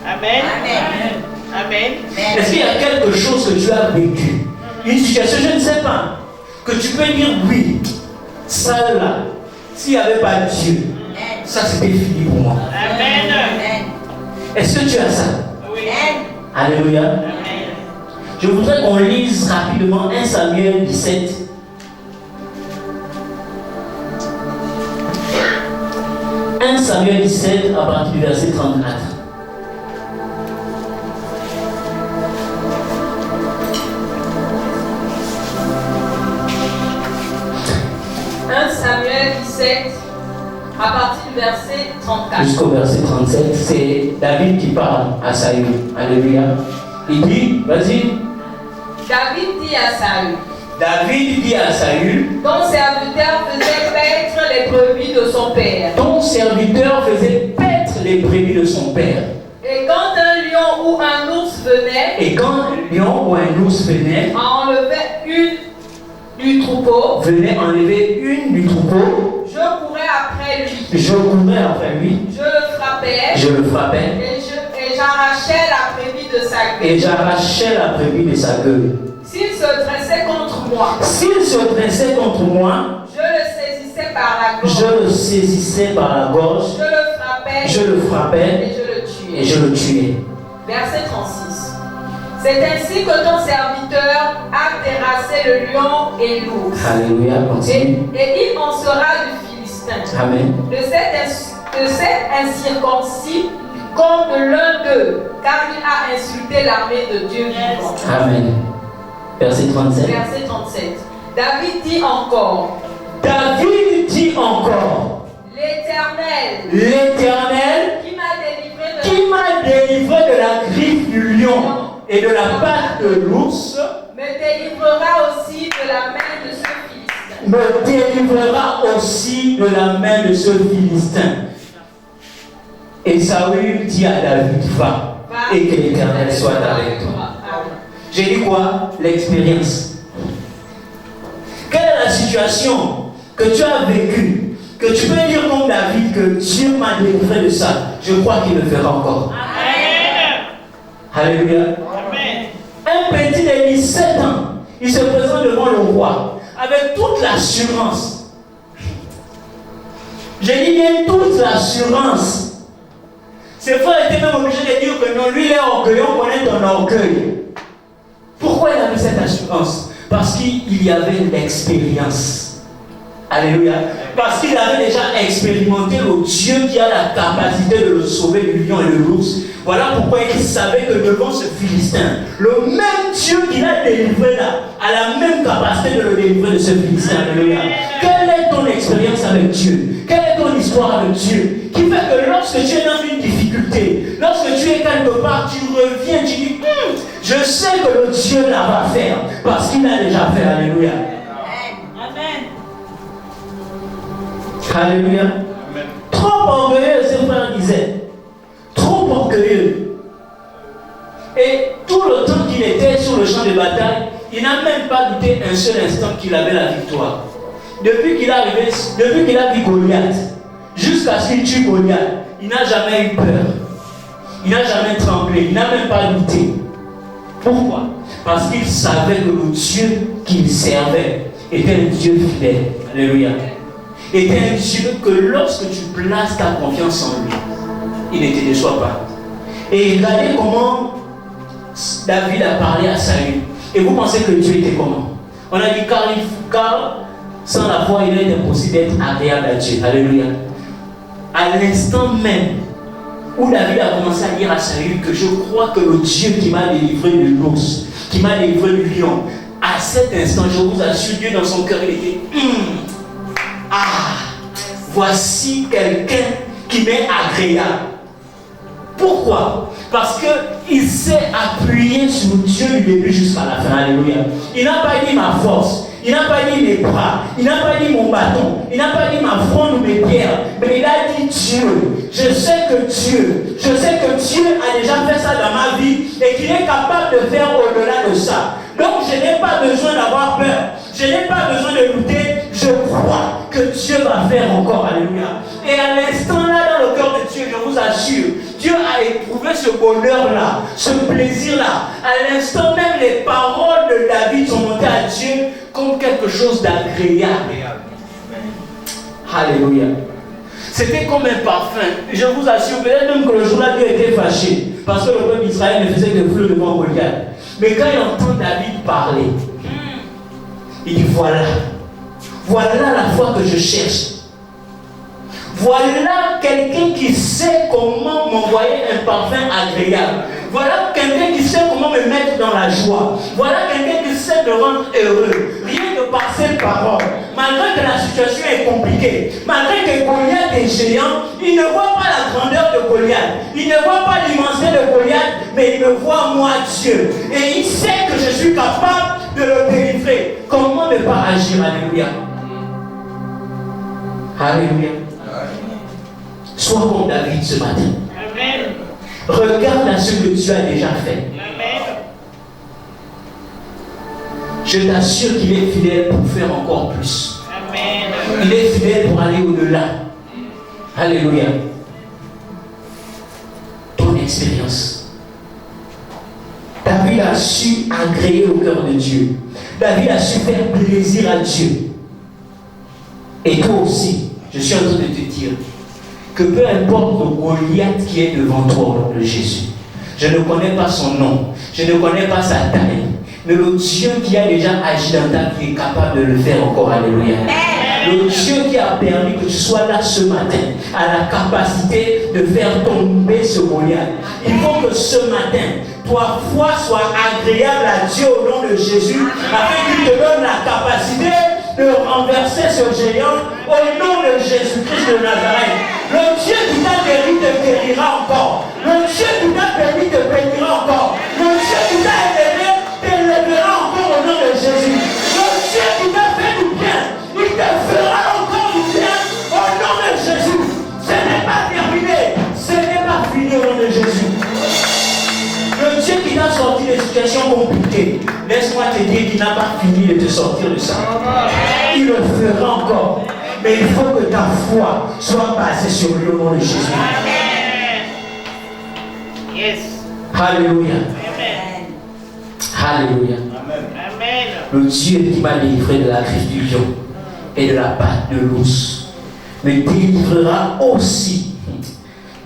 Amen. Amen. Amen. Est-ce qu'il y a quelque chose que tu as vécu? Une situation, je ne sais pas, que tu peux dire oui, ça là, s'il n'y avait pas Dieu, ça c'était fini pour moi. Amen. Est-ce que tu as ça? Oui. Alléluia. Amen. Je voudrais qu'on lise rapidement 1 Samuel 17. 1 Samuel 17 à partir du verset 34. Samuel 17, à partir du verset 34. Jusqu'au verset 37, c'est David qui parle à Saül. Alléluia. Il dit, vas-y. David dit à Saül. David dit à Saül. Ton serviteur faisait paître les brebis de son père. Ton serviteur faisait paître les brebis de son père. Et quand un lion ou un ours venait. Et quand un lion ou un ours venait. Enlevait une du troupeau. Venait enlever une du troupeau. Je courais après lui. Je courais après lui. Je le frappais. Je le frappais. Et j'arrachais la brebis de sa gueule. Et j'arrachais la brebis de sa gueule. S'il se dressait contre moi. S'il se dressait contre moi. Je le saisissais par la gorge. Je le saisissais par la gorge. Je le frappais. Je le frappais. Et je le tuais. Et je le tuais. Verset 36. C'est ainsi que ton serviteur a terrassé le lion et l'ours. Alléluia, continue. Et il en sera du Philistin. Amen. De cet incirconcis comme de l'un d'eux, car il a insulté l'armée de Dieu vivant. Amen. Verset 37. Verset 37. David dit encore. David dit encore. L'Éternel. L'Éternel. Qui m'a délivré de la griffe du lion et de la patte de l'ours. Me délivrera aussi de la main de ce Philistin. me délivrera aussi de la main de ce Philistin. Et Saül dit à David, va, et que l'Éternel soit avec toi. J'ai dit quoi? L'expérience. Quelle est la situation que tu as vécue, que tu peux dire comme David que Dieu m'a délivré de ça? Je crois qu'il le fera encore. Amen. Alléluia. Amen. Un petit de 17 ans, il se présente devant le roi avec toute l'assurance. Je dis bien toute l'assurance. Ses frères étaient même obligés de dire que non, lui il est orgueilleux, on connaît ton orgueil. Pourquoi il avait cette assurance? Parce qu'il y avait l'expérience. Alléluia. Parce qu'il avait déjà expérimenté le Dieu qui a la capacité de le sauver du lion et de l'ours. Voilà pourquoi il savait que devant ce Philistin, le même Dieu qui l'a délivré là, a la même capacité de le délivrer de ce Philistin. Alléluia. Quelle est ton expérience avec Dieu? Quelle est ton histoire avec Dieu? Qui fait que lorsque tu es dans une difficulté, lorsque tu es quelque part, tu reviens, tu dis, je sais que le Dieu là va faire, parce qu'il l'a déjà fait. Alléluia. Amen. Alléluia. Amen. Trop orgueilleux, ses frères disaient. Trop orgueilleux. Et tout le temps qu'il était sur le champ de bataille, il n'a même pas douté un seul instant qu'il avait la victoire. Depuis qu'il a vu Goliath, jusqu'à ce qu'il tue Goliath, il n'a jamais eu peur. Il n'a jamais tremblé. Il n'a même pas douté. Pourquoi? Parce qu'il savait que le Dieu qu'il servait était un Dieu fidèle. Alléluia. Était un Dieu que lorsque tu places ta confiance en lui, il ne te déçoit pas. Et regardez comment David a parlé à Saül. Et vous pensez que Dieu était comment? On a dit car sans la foi, il est impossible d'être agréable à Dieu. Alléluia. À l'instant même où David a commencé à dire à Saül que je crois que le Dieu qui m'a délivré de l'ours, qui m'a délivré du lion, à cet instant, je vous assure, Dieu dans son cœur, il était voici quelqu'un qui m'est agréable. Pourquoi? Parce qu'il s'est appuyé sur Dieu du début jusqu'à la fin. Alléluia. Il n'a pas dit ma force, il n'a pas dit mes bras, il n'a pas dit mon bâton, il n'a pas dit ma fronde ou mes pierres, mais il a dit Dieu. Je sais que Dieu a déjà fait ça dans ma vie et qu'il est capable de faire au-delà de ça. Donc je n'ai pas besoin d'avoir peur, je n'ai pas besoin de douter, je crois que Dieu va faire encore. Alléluia. Et à l'instant là, dans le cœur de Dieu, je vous assure, Dieu a éprouvé ce bonheur-là, ce plaisir-là. À l'instant même, les paroles de David sont montées à Dieu comme quelque chose d'agréable. Alléluia. C'était comme un parfum. Je vous assure, peut-être même que le jour-là, Dieu était fâché parce que le peuple d'Israël ne faisait que fleur devant Goliath. Mais quand il entend David parler, il dit voilà la foi que je cherche. Voilà quelqu'un qui sait comment m'envoyer un parfum agréable. Voilà quelqu'un qui sait comment me mettre dans la joie. Voilà quelqu'un qui sait me rendre heureux. Rien que par ses paroles. Malgré que la situation est compliquée, malgré que Goliath est géant, il ne voit pas la grandeur de Goliath. Il ne voit pas l'immensité de Goliath, mais il me voit moi, Dieu. Et il sait que je suis capable de le délivrer. Comment ne pas agir? Alléluia. Alléluia. Sois comme David ce matin. Amen. Regarde à ce que Dieu a déjà fait. Amen. Je t'assure qu'il est fidèle pour faire encore plus. Amen. Il est fidèle pour aller au-delà. Alléluia. Ton expérience. David a su agréer au cœur de Dieu. David a su faire plaisir à Dieu. Et toi aussi, je suis en train de te dire que peu importe le Goliath qui est devant toi au nom de Jésus, je ne connais pas son nom, je ne connais pas sa taille, mais le Dieu qui a déjà agi dans ta vie est capable de le faire encore. Alléluia. Le Dieu qui a permis que tu sois là ce matin a la capacité de faire tomber ce Goliath. Il faut que ce matin, ta foi soit agréable à Dieu au nom de Jésus, afin qu'il te donne la capacité de renverser ce géant au nom de Jésus-Christ de Nazareth. Le Dieu qui t'a guéri te guérira encore. Le Dieu qui t'a béni te bénira encore. Le Dieu qui t'a élevé t'élèvera encore au nom de Jésus. Le Dieu qui t'a fait du bien, il situation compliquée, laisse-moi te dire qu'il n'a pas fini de te sortir de ça. Il le fera encore. Mais il faut que ta foi soit basée sur le nom de Jésus. Yes. Alléluia. Alléluia. Amen. Le Dieu qui m'a délivré de la griffe du lion et de la patte de l'ours me délivrera aussi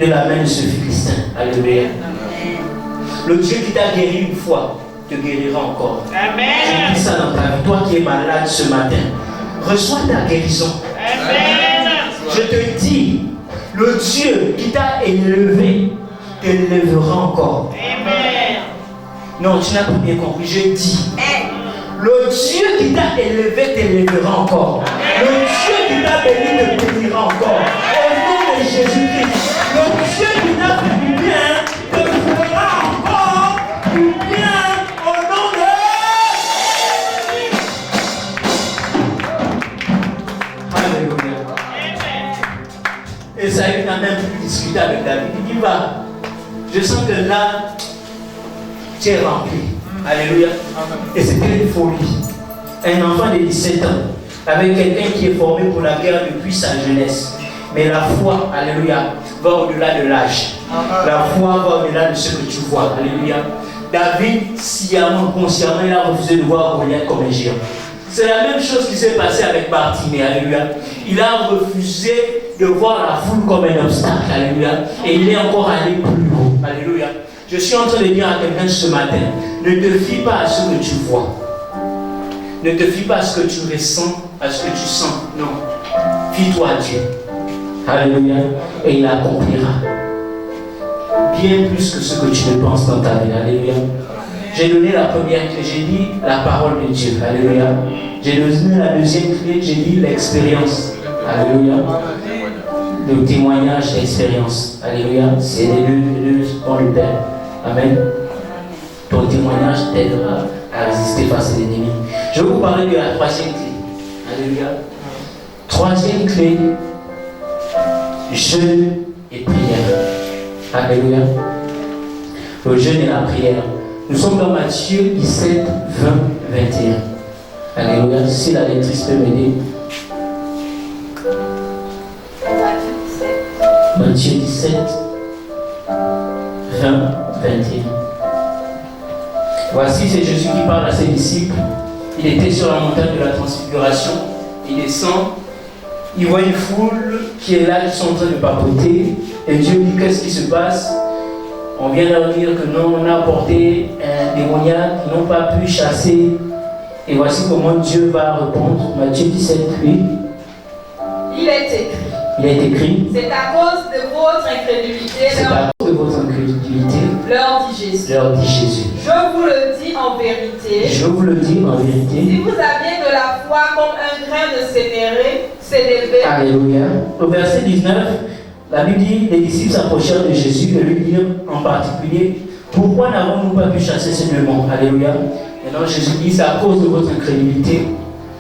de la main de ce Philistin. Alléluia. Le Dieu qui t'a guéri une fois te guérira encore. Amen. Je dis ça dans ta vie. Toi qui es malade ce matin, reçois ta guérison. Amen. Je te dis, le Dieu qui t'a élevé t'élèvera encore. Amen. Non, tu n'as pas bien compris. Je dis, le Dieu qui t'a élevé t'élèvera encore. Le Dieu qui t'a béni te bénira encore. Au nom de Jésus-Christ, le Dieu qui t'a fait du bien te fera encore du bien au nom de Alléluia. Et Saül n'a même plus discuté avec David. Il dit, va, je sens que là, tu es rempli. Alléluia. Et c'était une folie. Un enfant de 17 ans, avec quelqu'un qui est formé pour la guerre depuis sa jeunesse. Mais la foi, alléluia, va au-delà de l'âge. La foi va au-delà de ce que tu vois. Alléluia. David, sciemment, consciemment, il a refusé de voir Goliath comme un géant. C'est la même chose qui s'est passée avec Bartimée. Alléluia. Il a refusé de voir la foule comme un obstacle. Alléluia. Et il est encore allé plus haut. Alléluia. Je suis en train de dire à quelqu'un ce matin, ne te fie pas à ce que tu vois. Ne te fie pas à ce que tu ressens, à ce que tu sens. Non. Fie-toi à Dieu. Alléluia. Et il accomplira. Bien plus que ce que tu ne penses dans ta vie. Alléluia. J'ai donné la première clé, j'ai dit la parole de Dieu. Alléluia. J'ai donné la deuxième clé, j'ai dit l'expérience. Alléluia. Le témoignage, l'expérience. Alléluia. C'est les deux dans le Père. Amen. Ton témoignage t'aidera à résister face à l'ennemi. Je vais vous parler de la troisième clé. Alléluia. Troisième clé, jeûne et prière. Alléluia. Le jeûne et la prière. Nous sommes dans Matthieu 17, 20, 21. Alléluia. Si la lectrice peut m'aider. Matthieu 17, 20, 21. Voici, c'est Jésus qui parle à ses disciples. Il était sur la montagne de la transfiguration. Il descend. Il voit une foule qui est là, qui sont en train de papoter. Et Dieu dit, qu'est-ce qui se passe? On vient leur dire que non, on a apporté un démoniaque, ils n'ont pas pu chasser. Et voici comment Dieu va répondre. Matthieu 17, 8. Il est écrit. Il est écrit. C'est à cause de votre incrédulité. C'est à cause de votre incrédulité. Leur dit Jésus. Leur dit Jésus. Je vous le dis en vérité. Je vous le dis en vérité. Si vous aviez de la foi comme un grain de sénévé. Alléluia. Au verset 19, la Bible dit, les disciples s'approchèrent de Jésus et lui dirent en particulier, pourquoi n'avons-nous pas pu chasser ce démon? Alléluia. Maintenant Jésus dit, c'est à cause de votre incrédulité.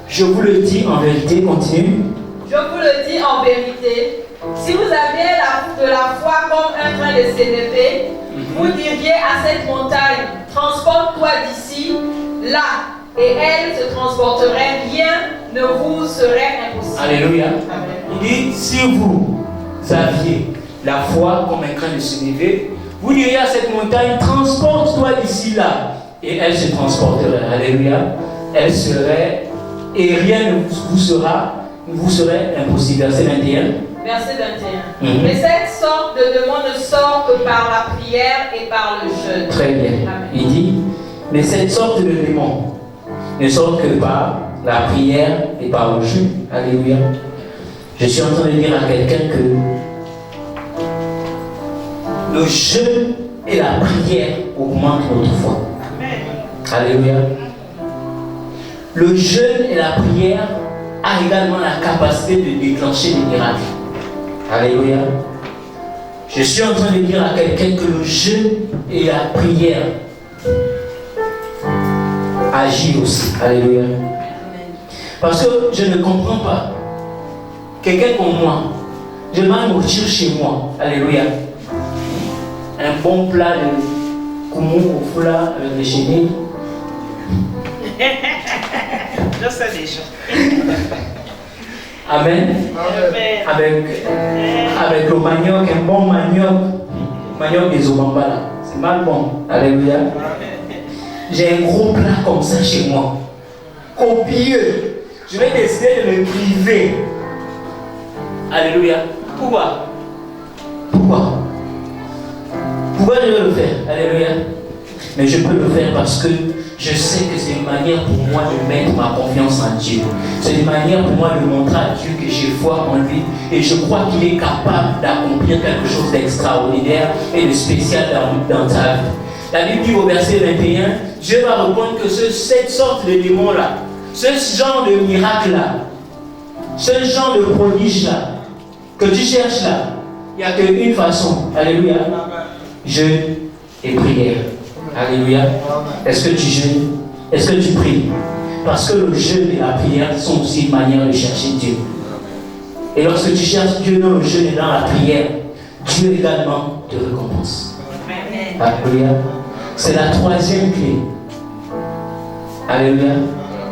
Je vous le dis en vérité, continue. Je vous le dis en vérité, si vous aviez de la foi comme un grain de sénévé, vous diriez à cette montagne, transporte-toi d'ici, là, et elle se transporterait, rien ne vous serait impossible. Alléluia. Amen. Il dit, si vous aviez la foi comme un grain de sénévé, vous diriez à cette montagne, transporte-toi d'ici, là, et elle se transporterait. Alléluia. Elle serait, et rien ne vous serait impossible. Verset 21. Verset 21. Mais cette sorte de demande ne sort que par la prière et par le jeûne. Très bien. Amen. Il dit, mais cette sorte de démon ne sort que par la prière et par le jeûne. Alléluia. Je suis en train de dire à quelqu'un que le jeûne et la prière augmentent notre foi. Alléluia. Le jeûne et la prière a également la capacité de déclencher des miracles. Alléluia. Je suis en train de dire à quelqu'un que le jeûne et la prière agissent aussi. Alléluia. Parce que je ne comprends pas. Quelqu'un comme moi, je vais nourrir chez moi. Alléluia. Un bon plat de Comment on fout là avec les chenilles? Je sais déjà. Amen. Amen. Avec le manioc, un bon manioc. Manioc des Obamba là. C'est mal bon. Alléluia. J'ai un gros plat comme ça chez moi. Copieux. Je vais décider de me priver. Alléluia. Pourquoi? Pourquoi je vais le faire? Alléluia. Mais je peux le faire parce que je sais que c'est une manière pour moi de mettre ma confiance en Dieu. C'est une manière pour moi de montrer à Dieu que j'ai foi en lui et je crois qu'il est capable d'accomplir quelque chose d'extraordinaire et de spécial dans ta vie. La Bible dit au verset 21, Dieu va répondre que cette sorte de démon-là, ce genre de miracle-là, ce genre de prodige-là, que tu cherches là, il n'y a qu'une façon. Alléluia. Jeûne et prière. Alléluia. Est-ce que tu jeûnes? Est-ce que tu pries? Parce que le jeûne et la prière sont aussi une manière de chercher Dieu. Et lorsque tu cherches Dieu dans le jeûne et dans la prière, Dieu également te récompense. Alléluia. C'est la troisième clé. Alléluia.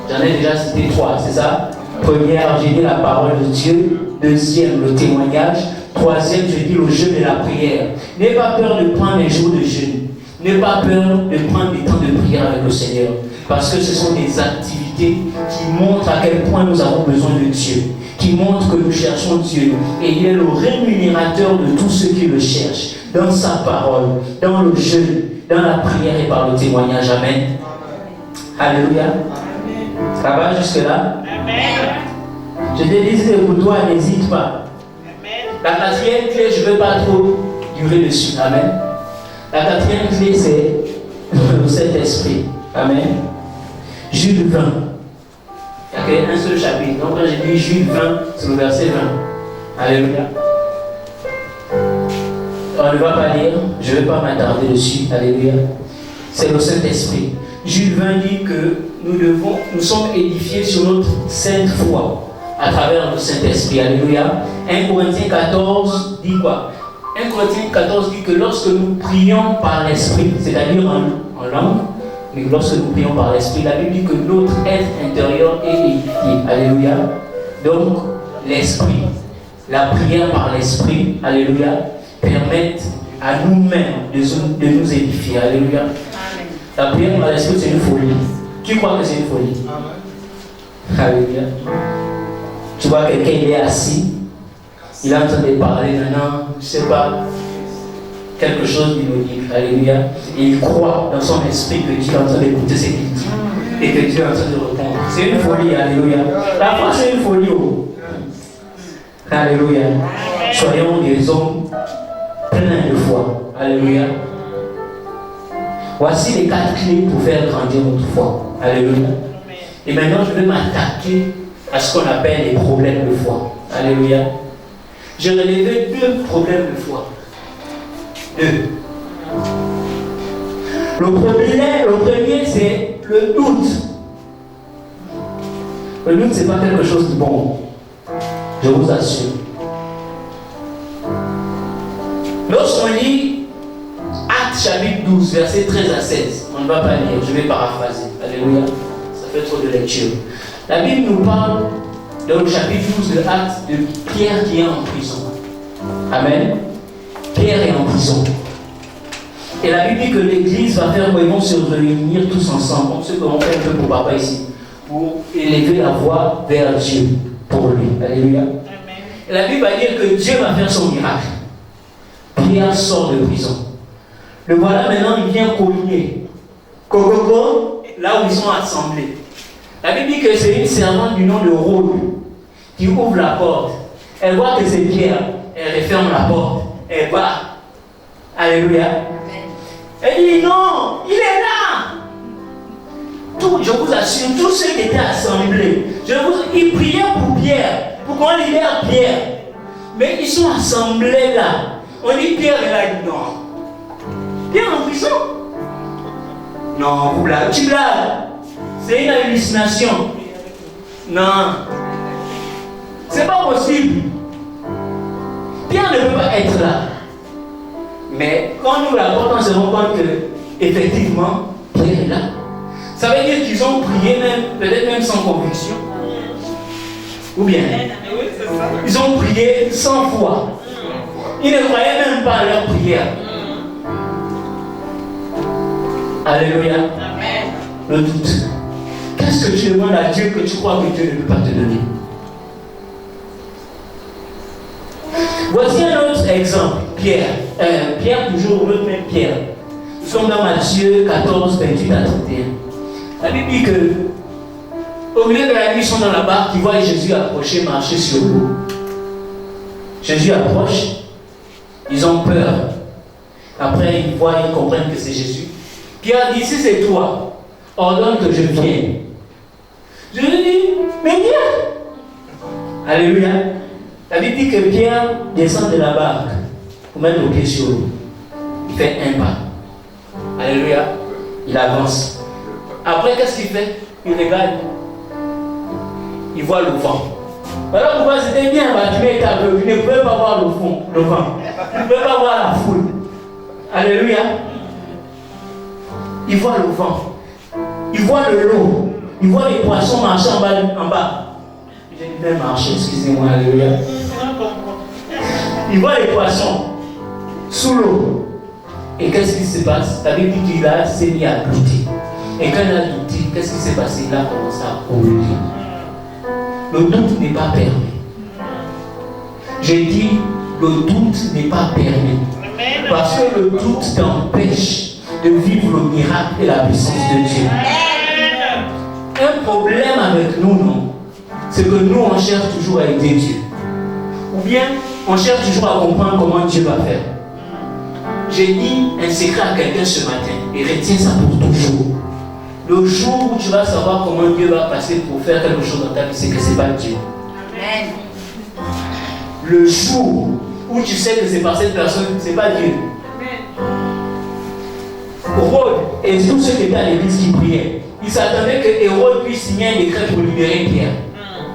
J'en ai déjà cité 3, c'est ça? Première, j'ai dit la parole de Dieu. Deuxième, le témoignage. Troisième, je dis le jeûne et la prière. N'aie pas peur de prendre les jours de jeûne. N'aie pas peur de prendre des temps de prière avec le Seigneur. Parce que ce sont des activités qui montrent à quel point nous avons besoin de Dieu. Qui montrent que nous cherchons Dieu. Et il est le rémunérateur de tous ceux qui le cherchent. Dans sa parole, dans le jeûne, dans la prière et par le témoignage. Amen. Alléluia. Ça va jusque-là? Amen. Je te disais pour toi, n'hésite pas. La quatrième clé, je ne veux pas trop durer dessus. Amen. La quatrième clé, c'est le Saint-Esprit. Amen. Jules 20. Il n'y a qu'un seul chapitre. Donc quand j'ai dit Jules 20, c'est le verset 20. Alléluia. On ne va pas lire, je ne vais pas m'attarder dessus. Alléluia. C'est le Saint-Esprit. Jules 20 dit que nous sommes édifiés sur notre sainte foi à travers le Saint-Esprit. Alléluia. 1 Corinthiens 14 dit quoi? 1 Corinthiens 14 dit que lorsque nous prions par l'Esprit, c'est-à-dire en langue, mais lorsque nous prions par l'Esprit, la Bible dit que notre être intérieur est édifié. Alléluia. Donc, l'Esprit, la prière par l'Esprit, alléluia, permettent à nous-mêmes de nous édifier. Alléluia. Amen. La prière par l'Esprit, c'est une folie. Qui croit que c'est une folie? Amen. Alléluia. Tu vois quelqu'un, il est assis, il est en train de parler maintenant, je ne sais pas, quelque chose d'inaudible. Alléluia. Et il croit dans son esprit que Dieu est en train d'écouter ce qu'il dit et que Dieu est en train de répondre. C'est une folie. Alléluia. La foi, c'est une folie. Oh. Alléluia. Soyons des hommes pleins de foi. Alléluia. Voici les 4 clés pour faire grandir notre foi. Alléluia. Et maintenant, je vais m'attaquer à ce qu'on appelle les problèmes de foi. Alléluia. J'ai relevé 2 problèmes de foi. 2. Le premier, c'est le doute. Le doute, ce n'est pas quelque chose de bon. Je vous assure. Lorsqu'on lit Actes chapitre 12, versets 13 à 16, on ne va pas lire, je vais paraphraser. Alléluia. Ça fait trop de lecture. La Bible nous parle, dans le chapitre 12 de Actes, de Pierre qui est en prison. Amen. Pierre est en prison. Et la Bible dit que l'église va faire quoi? Ils vont se réunir tous ensemble, comme ceux qu'on fait un peu pour papa ici, pour élever la voix vers Dieu pour lui. Alléluia. Amen. Et la Bible va dire que Dieu va faire son miracle. Pierre sort de prison. Le voilà maintenant, il vient cogner. Coco, là où ils sont assemblés. La Bible dit que c'est une servante du nom de Rhode qui ouvre la porte. Elle voit que c'est Pierre. Elle referme la porte. Elle va. Alléluia. Elle dit non, il est là. Je vous assure, tous ceux qui étaient assemblés, ils priaient pour Pierre, pour qu'on libère Pierre. Mais ils sont assemblés là. On dit Pierre est là, il dit non. Pierre en prison? Non, vous blaguez. Tu blagues. C'est une hallucination. Non. C'est pas possible. Pierre ne peut pas être là. Mais quand nous la portons, on se rend compte que effectivement, Pierre est là. Ça veut dire qu'ils ont prié même, peut-être même sans conviction. Ou bien, ils ont prié sans foi. Ils ne croyaient même pas à leur prière. Alléluia. Le doute. Qu'est-ce que tu demandes à Dieu que tu crois que Dieu ne peut pas te donner? Voici un autre exemple. Pierre. Pierre, toujours le même Pierre. Nous sommes dans Matthieu 14, 28 à 31. La Bible dit que au milieu de la nuit, ils sont dans la barque, ils voient Jésus approcher, marcher sur l'eau. Jésus approche, ils ont peur. Après, ils voient, ils comprennent que c'est Jésus. Pierre dit, si c'est toi, ordonne que je vienne. Jésus dit, mais viens. Alléluia. La Bible dit que Pierre descend de la barque pour mettre le pied sur l'eau. Il fait un pas. Alléluia. Il avance. Après, qu'est-ce qu'il fait? Il regarde. Il voit le vent. Alors, pourquoi c'était bien, Bartimée est aveugle. Il ne pouvait pas voir le vent. Il ne pouvait pas voir la foule. Alléluia. Il voit le vent. Il voit le lot. Il voit les poissons marcher en bas. J'ai dit même marcher, excusez-moi, alléluia. Il voit les poissons sous l'eau. Et qu'est-ce qui se passe? La Bible dit qu'il s'est mis à douter. Et quand il a douté, qu'est-ce qui s'est passé? Il a commencé à oublier. Le doute n'est pas permis. J'ai dit, le doute n'est pas permis. Parce que le doute t'empêche de vivre le miracle et la puissance de Dieu. Un problème avec nous, non? C'est que nous, on cherche toujours à aider Dieu. Ou bien, on cherche toujours à comprendre comment Dieu va faire. J'ai dit un secret à quelqu'un ce matin et retiens ça pour toujours. Le jour où tu vas savoir comment Dieu va passer pour faire quelque chose dans ta vie, c'est que ce n'est pas Dieu. Amen. Le jour où tu sais que c'est par cette personne, ce n'est pas Dieu. Hérode et tous ceux qui étaient à l'église qui priaient, ils s'attendaient que Hérode puisse signer un décret pour libérer Pierre.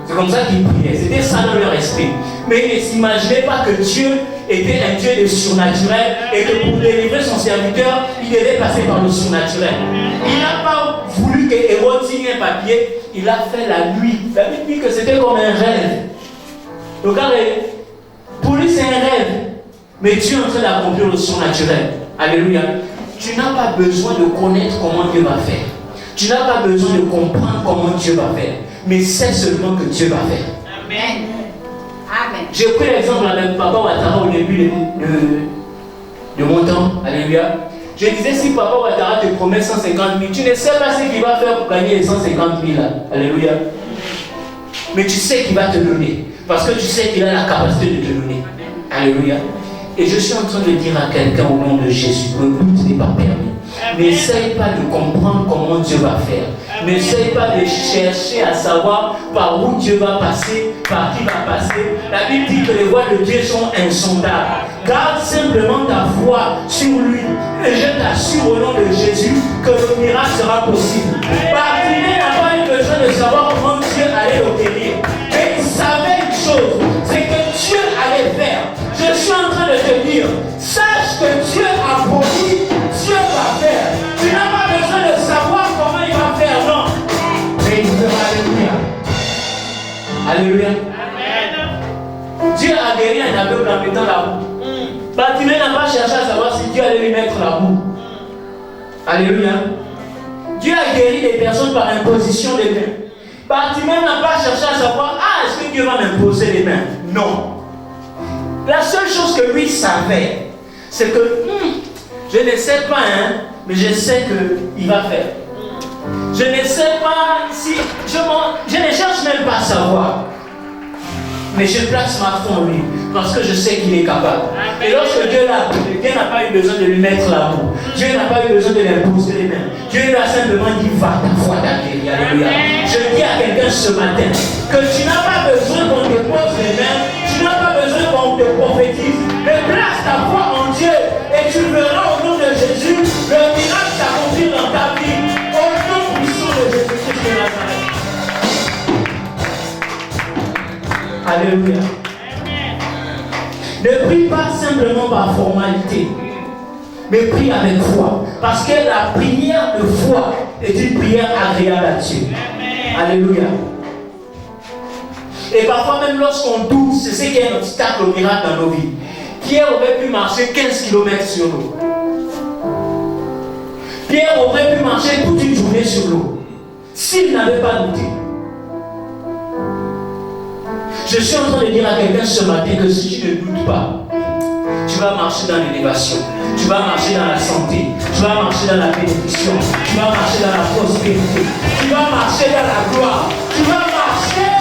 C'est comme ça qu'ils priaient. C'était ça dans leur esprit. Mais ils ne s'imaginaient pas que Dieu était un Dieu de surnaturel et que pour délivrer son serviteur, il devait passer par le surnaturel. Il n'a pas voulu que Hérode signe un papier. Il a fait la nuit. La Bible dit que c'était comme un rêve. Regardez, pour lui c'est un rêve. Mais Dieu est en train d'accomplir le surnaturel. Alléluia. Tu n'as pas besoin de connaître comment Dieu va faire. Tu n'as pas besoin de comprendre comment Dieu va faire. Mais c'est seulement que Dieu va faire. Amen. Amen. J'ai pris l'exemple avec Papa Ouattara au début de mon temps. Alléluia. Je disais, si Papa Ouattara te promet 150 000, tu ne sais pas ce qu'il va faire pour gagner les 150 000 là. Alléluia. Mais tu sais qu'il va te donner. Parce que tu sais qu'il a la capacité de te donner. Alléluia. Et je suis en train de dire à quelqu'un au nom de Jésus, le doute n'est pas permis. N'essaye pas de comprendre comment Dieu va faire. N'essaye pas de chercher à savoir par où Dieu va passer, par qui va passer. La Bible dit que les voies de Dieu sont insondables. Garde simplement ta foi sur lui. Et je t'assure au nom de Jésus que le miracle sera possible. Bartimée n'a pas eu besoin de savoir comment Dieu allait l'opérer. Mais il savait une chose, c'est que Dieu allait faire. Je suis en train de te dire, sache que Dieu a promis, Dieu va faire. Tu n'as pas besoin de savoir comment il va faire, non. Mais il fera. Alléluia. Alléluia. Amen. Dieu a guéri un aveugle en mettant la boue. Bartimée n'a pas cherché à savoir si Dieu allait lui mettre la boue. Alléluia. Dieu a guéri des personnes par imposition des mains. Bartimée n'a pas cherché à savoir, est-ce que Dieu va m'imposer les mains? Non. La seule chose que lui savait, c'est que je ne sais pas, mais je sais qu'il va faire. Je ne sais pas si je ne cherche même pas à savoir. Mais je place ma foi en lui, parce que je sais qu'il est capable. Et lorsque Dieu l'a appelé, Dieu n'a pas eu besoin de lui mettre la boue. Dieu n'a pas eu besoin de lui imposer les mains. Dieu lui a simplement dit, va, ta foi t'a guéri. Alléluia. Je dis à quelqu'un ce matin, que tu n'as pas besoin qu'on te pose les mains, tu n'as pas besoin qu'on te prophétise, mais place ta foi en Dieu, et tu verras au nom de Jésus, le miracle s'accomplir dans ta vie, au nom puissant de Jésus-Christ de Nazareth. Alléluia. Ne prie pas simplement par formalité. mais prie avec foi. Parce que la prière de foi est une prière agréable à Dieu. Alléluia. Et parfois même lorsqu'on doute, c'est ce qui est un obstacle au miracle dans nos vies. Pierre aurait pu marcher 15 km sur l'eau. Pierre aurait pu marcher toute une journée sur l'eau s'il n'avait pas douté. Je suis en train de dire à quelqu'un ce matin que si tu ne doutes pas, tu vas marcher dans l'élévation, tu vas marcher dans la santé, tu vas marcher dans la bénédiction, tu vas marcher dans la prospérité, tu vas marcher dans la gloire, tu vas marcher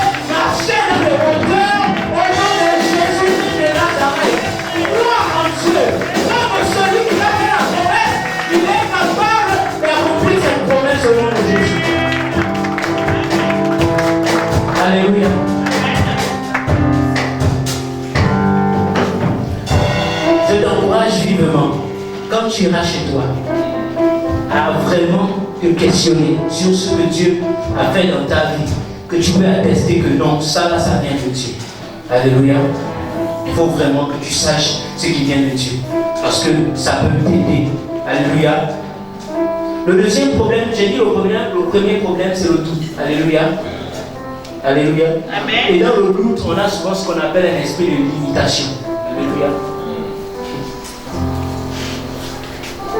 dans le bonheur au nom de Jésus de Nazareth. Gloire en Dieu, comme celui qui a fait la promesse, il est capable d'accomplir cette promesse au nom de Jésus. Alléluia. Je t'encourage vivement, quand tu iras chez toi, à vraiment te questionner sur ce que Dieu a fait dans ta vie, que tu peux attester que non, ça vient de Dieu. Alléluia. Il faut vraiment que tu saches ce qui vient de Dieu, parce que ça peut t'aider. Alléluia. Le deuxième problème, j'ai dit le premier problème, c'est le doute. Alléluia. Alléluia. Amen. Et dans le doute, on a souvent ce qu'on appelle un esprit de limitation. Alléluia.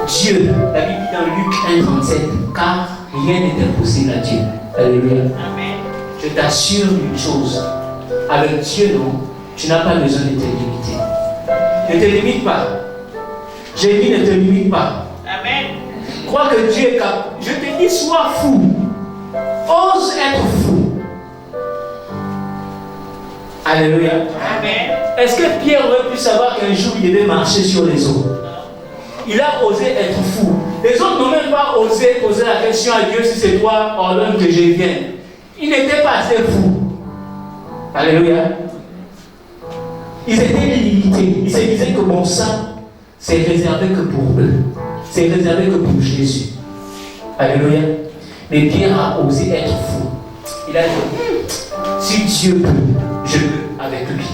Dieu, la Bible dit dans Luc 1,37, car rien n'est impossible à Dieu. Alléluia. Amen. Je t'assure une chose, avec Dieu, non, tu n'as pas besoin de te limiter. Ne te limite pas. J'ai dit ne te limite pas. Amen. Crois que Dieu est capable. Je te dis, sois fou. Ose être fou. Alléluia. Amen. Est-ce que Pierre aurait pu savoir qu'un jour il devait marcher sur les eaux? Il a osé être fou. Les autres n'ont même pas osé poser la question à Dieu si c'est toi, ordonne que je vienne. Ils n'étaient pas assez fous. Alléluia. Ils étaient limités. Ils se disaient que bon, ça, c'est réservé que pour eux. C'est réservé que pour Jésus. Alléluia. Mais Pierre a osé être fou. Il a dit, si Dieu peut, je peux avec lui.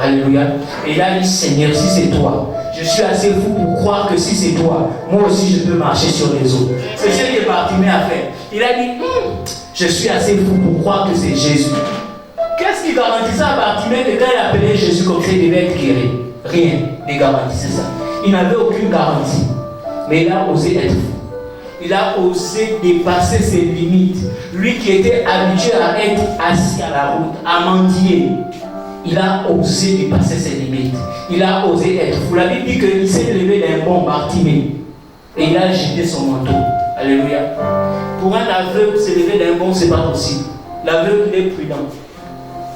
Alléluia. Et il a dit, Seigneur, si c'est toi, je suis assez fou pour croire que si c'est toi, moi aussi je peux marcher sur les eaux. C'est ce que Bartimée a fait. Il a dit, je suis assez fou pour croire que c'est Jésus. Qu'est-ce qui garantissait à Bartimée que quand il appelait Jésus comme ça, il devait être guéri? Rien ne garantissait ça. Il n'avait aucune garantie. Mais il a osé être fou. Il a osé dépasser ses limites. Lui qui était habitué à être assis à la route, à mendier, il a osé dépasser ses limites. Il a osé être fou. La Bible dit qu'il s'est levé d'un bond Bartimée et il a agité son manteau. Alléluia. Pour un aveugle, se lever d'un bond, ce n'est pas possible. L'aveugle est prudent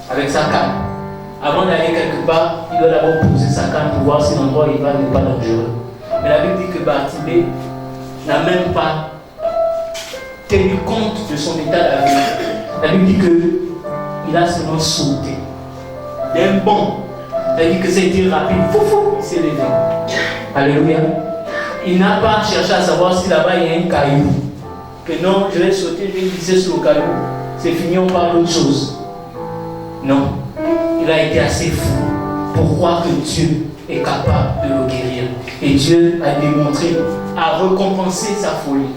avec sa canne. Avant d'aller quelque part, il doit d'abord poser sa canne pour voir si l'endroit où il va n'est pas dangereux. Mais la Bible dit que Bartimée n'a même pas tenu compte de son état d'aveugle. La Bible dit qu'il a seulement sauté d'un bond. C'est-à-dire que c'était rapide. Foufou, il s'est levé. Alléluia. Il n'a pas cherché à savoir si là-bas il y a un caillou. Que non, je vais sauter, je vais glisser sur le caillou. C'est fini, on parle d'autre chose. Non. Il a été assez fou pour croire que Dieu est capable de le guérir. Et Dieu a démontré, a récompensé sa folie.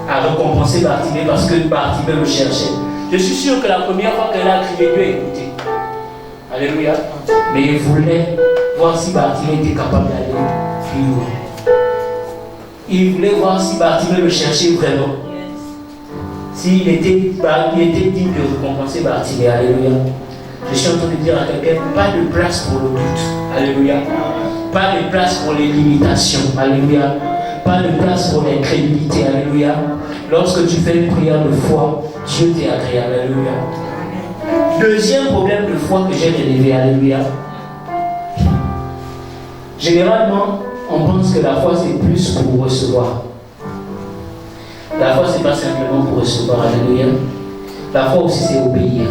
A récompensé Bartimée parce que Bartimée le cherchait. Je suis sûr que la première fois qu'elle a crié, Dieu a écouté. Alléluia. Mais il voulait voir si Bartimée était capable d'aller plus loin. Il voulait voir si Bartimée le cherchait vraiment. S'il était digne de récompenser Bartimée. Alléluia. Je suis en train de dire à quelqu'un, pas de place pour le doute. Alléluia. Pas de place pour les limitations. Alléluia. Pas de place pour l'incrédulité. Alléluia. Lorsque tu fais une prière de foi, Dieu t'est agréable. Alléluia. Deuxième problème de foi que j'ai relevé. Alléluia. Généralement, on pense que la foi c'est plus pour recevoir. La foi c'est pas simplement pour recevoir. Alléluia. La foi aussi c'est obéir.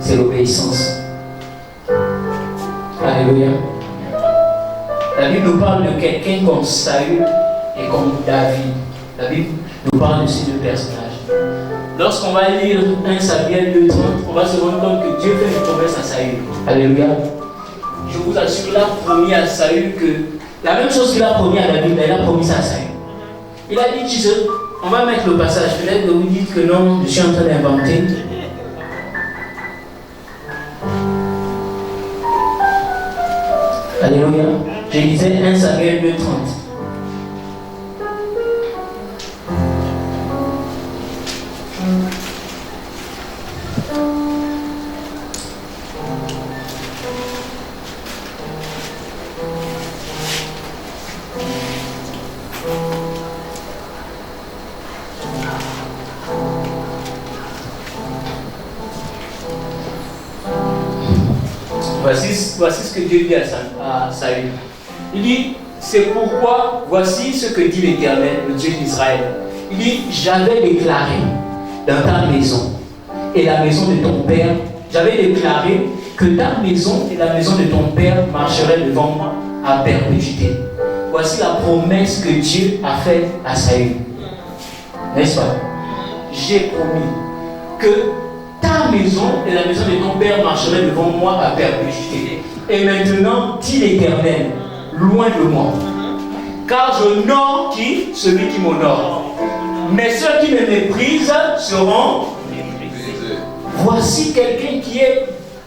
C'est l'obéissance. Alléluia. La Bible nous parle de quelqu'un comme Saül et comme David. La Bible nous parle de ces deux personnages. Lorsqu'on va lire 1 Samuel 2:30, on va se rendre compte que Dieu fait une promesse à Saül. Alléluia. Je vous assure, il a promis à Saül que La même chose qu'il a promis à David, il a promis ça à Saül. Il a dit, tu sais, on va mettre le passage. Peut-être que vous dites que non, je suis en train d'inventer. Alléluia. Je lisais 1 Samuel 2:30. Voici ce que Dieu dit à Saül. Il dit, c'est pourquoi, voici ce que dit l'Éternel, le Dieu d'Israël. Il dit, j'avais déclaré dans ta maison et la maison de ton père, j'avais déclaré que ta maison et la maison de ton père marcheraient devant moi à perpétuité. Voici la promesse que Dieu a faite à Saül. N'est-ce pas? J'ai promis que ta maison et la maison de ton père marcheraient devant moi à perpétuité. Et maintenant, dit l'Éternel, loin de moi. Car j'honore qui? Celui qui m'honore. Mais ceux qui me méprisent seront méprisés. Voici quelqu'un qui est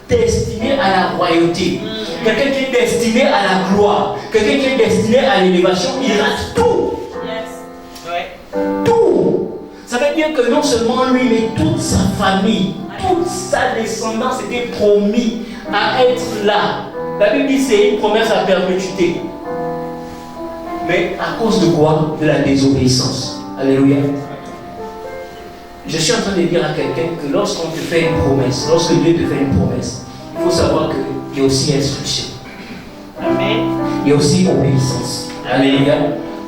destiné à la royauté. Quelqu'un qui est destiné à la gloire. Quelqu'un qui est destiné à l'élévation. Il rate tout. Tout. Ça veut dire que non seulement lui, mais toute sa famille, toute sa descendance était promis à être là. La Bible dit que c'est une promesse à perpétuité. Mais à cause de quoi? De la désobéissance. Alléluia. Je suis en train de dire à quelqu'un que lorsqu'on te fait une promesse, lorsque Dieu te fait une promesse, il faut savoir qu'il y a aussi instruction. Amen. Il y a aussi obéissance. Alléluia.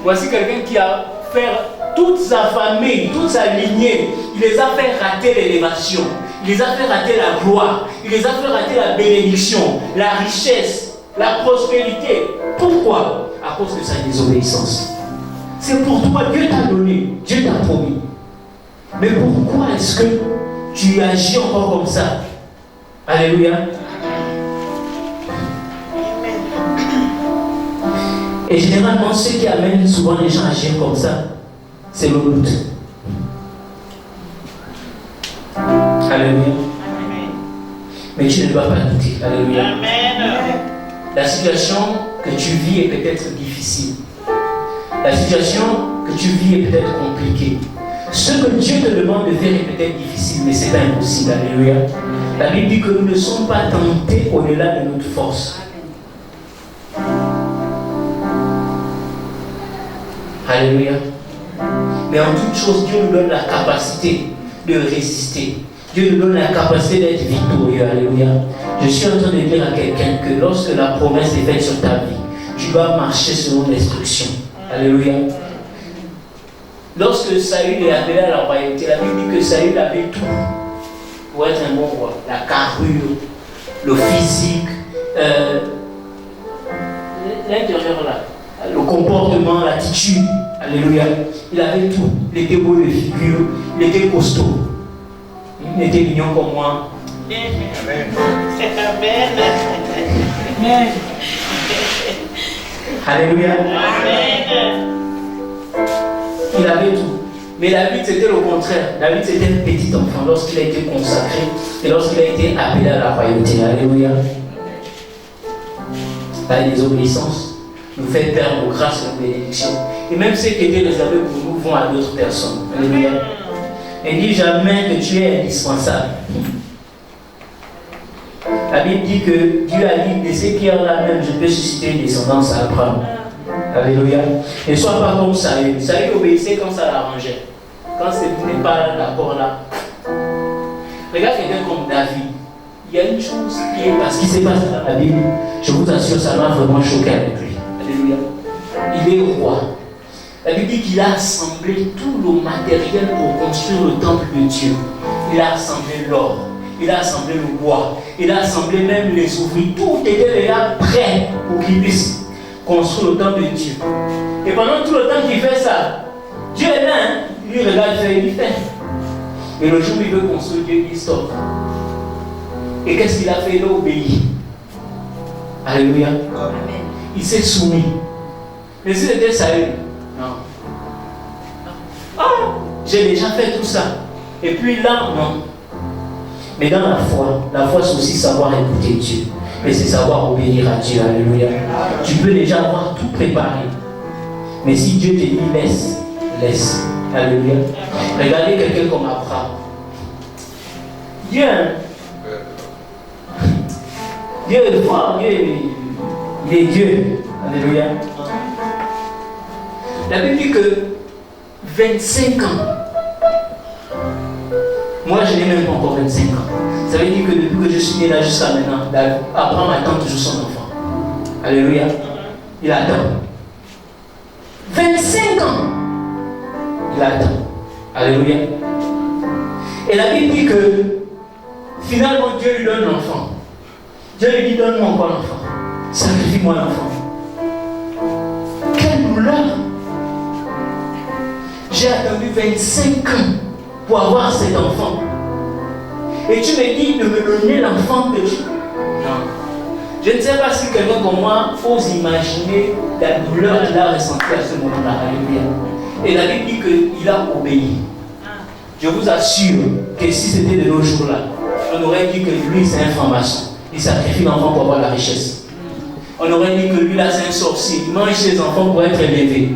Voici quelqu'un qui a fait toute sa famille, toute sa lignée, il les a fait rater l'élévation, il les a fait rater la gloire, il les a fait rater la bénédiction, la richesse, la prospérité. Pourquoi? À cause de sa désobéissance. C'est pour toi, Dieu t'a donné, Dieu t'a promis. Mais pourquoi est-ce que tu agis encore comme ça? Alléluia. Et généralement, ce qui amène souvent les gens à agir comme ça, c'est le doute. Alléluia. Mais tu ne dois pas douter. Alléluia. La situation que tu vis est peut-être difficile. La situation que tu vis est peut-être compliquée. Ce que Dieu te demande de faire est peut-être difficile, mais ce n'est pas impossible. Alléluia. La Bible dit que nous ne sommes pas tentés au-delà de notre force. Alléluia. Mais en toute chose, Dieu nous donne la capacité de résister. Dieu nous donne la capacité d'être victorieux. Alléluia. Je suis en train de dire à quelqu'un que lorsque la promesse est faite sur ta vie, tu dois marcher selon l'instruction. Alléluia. Lorsque Saül est appelé à la royauté, la Bible dit que Saül avait tout pour être un bon roi. La carrure, le physique, l'intérieur là, le comportement, l'attitude. Alléluia. Il avait tout. Il était beau de figure, il était costaud. Il était mignon comme moi. Amen. Amen. Alléluia. Amen. Il avait tout. Mais David, c'était le contraire. David, c'était un petit enfant lorsqu'il a été consacré et lorsqu'il a été appelé à la royauté. Alléluia. La désobéissance nous fait perdre nos grâces et nos bénédictions. Et même ceux qui étaient réservés pour nous vont à d'autres personnes. Alléluia. Et dit jamais que tu es indispensable. La Bible dit que Dieu a dit de ces pierres-là même, je peux susciter une descendance à Abraham. Alléluia. Ne sois pas comme Saül. Saül obéissait quand ça l'arrangeait. Quand ce n'est pas d'accord là. Regarde quelqu'un comme David. Il y a une chose qui est parce qu'il s'est passé dans la Bible. Je vous assure, ça m'a vraiment choqué avec lui. Alléluia. Il est roi. La Bible dit qu'il a assemblé tout le matériel pour construire le temple de Dieu. Il a assemblé l'or. Il a assemblé le bois. Il a assemblé même les ouvriers. Tout était déjà prêt pour qu'il puisse construire le temple de Dieu. Et pendant tout le temps qu'il fait ça, Dieu est là, hein? Lui regarde faire, il fait. Et le jour où il veut construire, Dieu dit stop. Et qu'est-ce qu'il a fait? Il a obéi. Alléluia. Amen. Il s'est soumis. Mais si c'était Saül, non. Ah, j'ai déjà fait tout ça. Et puis là, non. Mais dans la foi c'est aussi savoir écouter Dieu. Mais c'est savoir obéir à Dieu. Alléluia. Tu peux déjà avoir tout préparé. Mais si Dieu te dit laisse, laisse. Alléluia. Regardez quelqu'un comme Abraham. Dieu est fort, il est Dieu. Alléluia. La Bible dit que 25 ans. Moi, je n'ai même pas encore 25 ans. Ça veut dire que depuis que je suis né là jusqu'à maintenant, Abraham attend toujours son enfant. Alléluia. Il attend. 25 ans. Il attend. Alléluia. Et la Bible dit que finalement Dieu lui donne l'enfant. Dieu lui dit donne-moi encore l'enfant. Sacrifie-moi l'enfant. Quelle douleur! J'ai attendu 25 ans pour avoir cet enfant. Et tu me dis de me donner l'enfant que tu... Non. Je ne sais pas si quelqu'un comme moi ose imaginer la douleur qu'il a ressentie à ce moment-là. Alléluia. Et la Bible dit qu'il a obéi. Je vous assure que si c'était de nos jours-là, on aurait dit que lui c'est un franc-maçon. Il sacrifie l'enfant pour avoir la richesse. On aurait dit que lui là c'est un sorcier. Il mange ses enfants pour être élevé.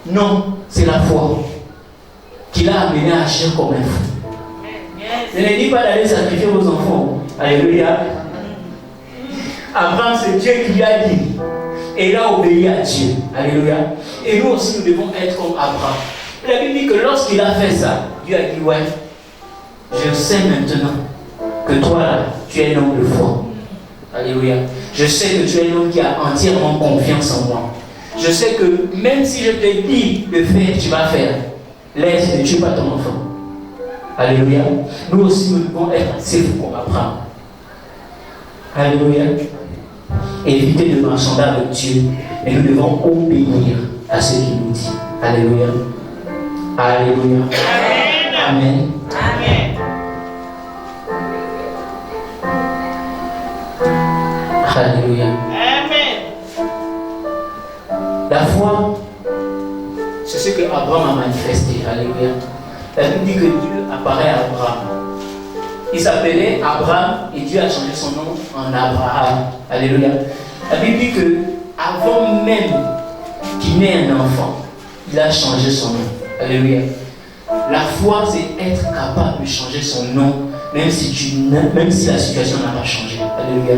Non, c'est la foi qui l'a amené à agir comme un fou. Je ne dis pas d'aller sacrifier vos enfants. Alléluia. Abraham, c'est Dieu qui lui a dit. Et il a obéi à Dieu. Alléluia. Et nous aussi, nous devons être comme Abraham. La Bible dit que lorsqu'il a fait ça, Dieu a dit, ouais, je sais maintenant que toi, là, tu es un homme de foi. Alléluia. Je sais que tu es un homme qui a entièrement confiance en moi. Je sais que même si je te dis de faire, tu vas faire. Laisse, ne tue pas ton enfant. Alléluia. Nous aussi, nous devons être assez fous comme Abraham. Alléluia. Éviter de marchander avec Dieu. Et nous devons obéir à ce qu'il nous dit. Alléluia. Alléluia. Amen. Amen. Alléluia. Amen. La foi, c'est ce que Abraham a manifesté. Alléluia. La Bible dit que Dieu apparaît à Abraham. Il s'appelait Abraham et Dieu a changé son nom en Abraham. Alléluia. La Bible dit que avant même qu'il n'ait un enfant, il a changé son nom. Alléluia. La foi, c'est être capable de changer son nom, même si la situation n'a pas changé. Alléluia.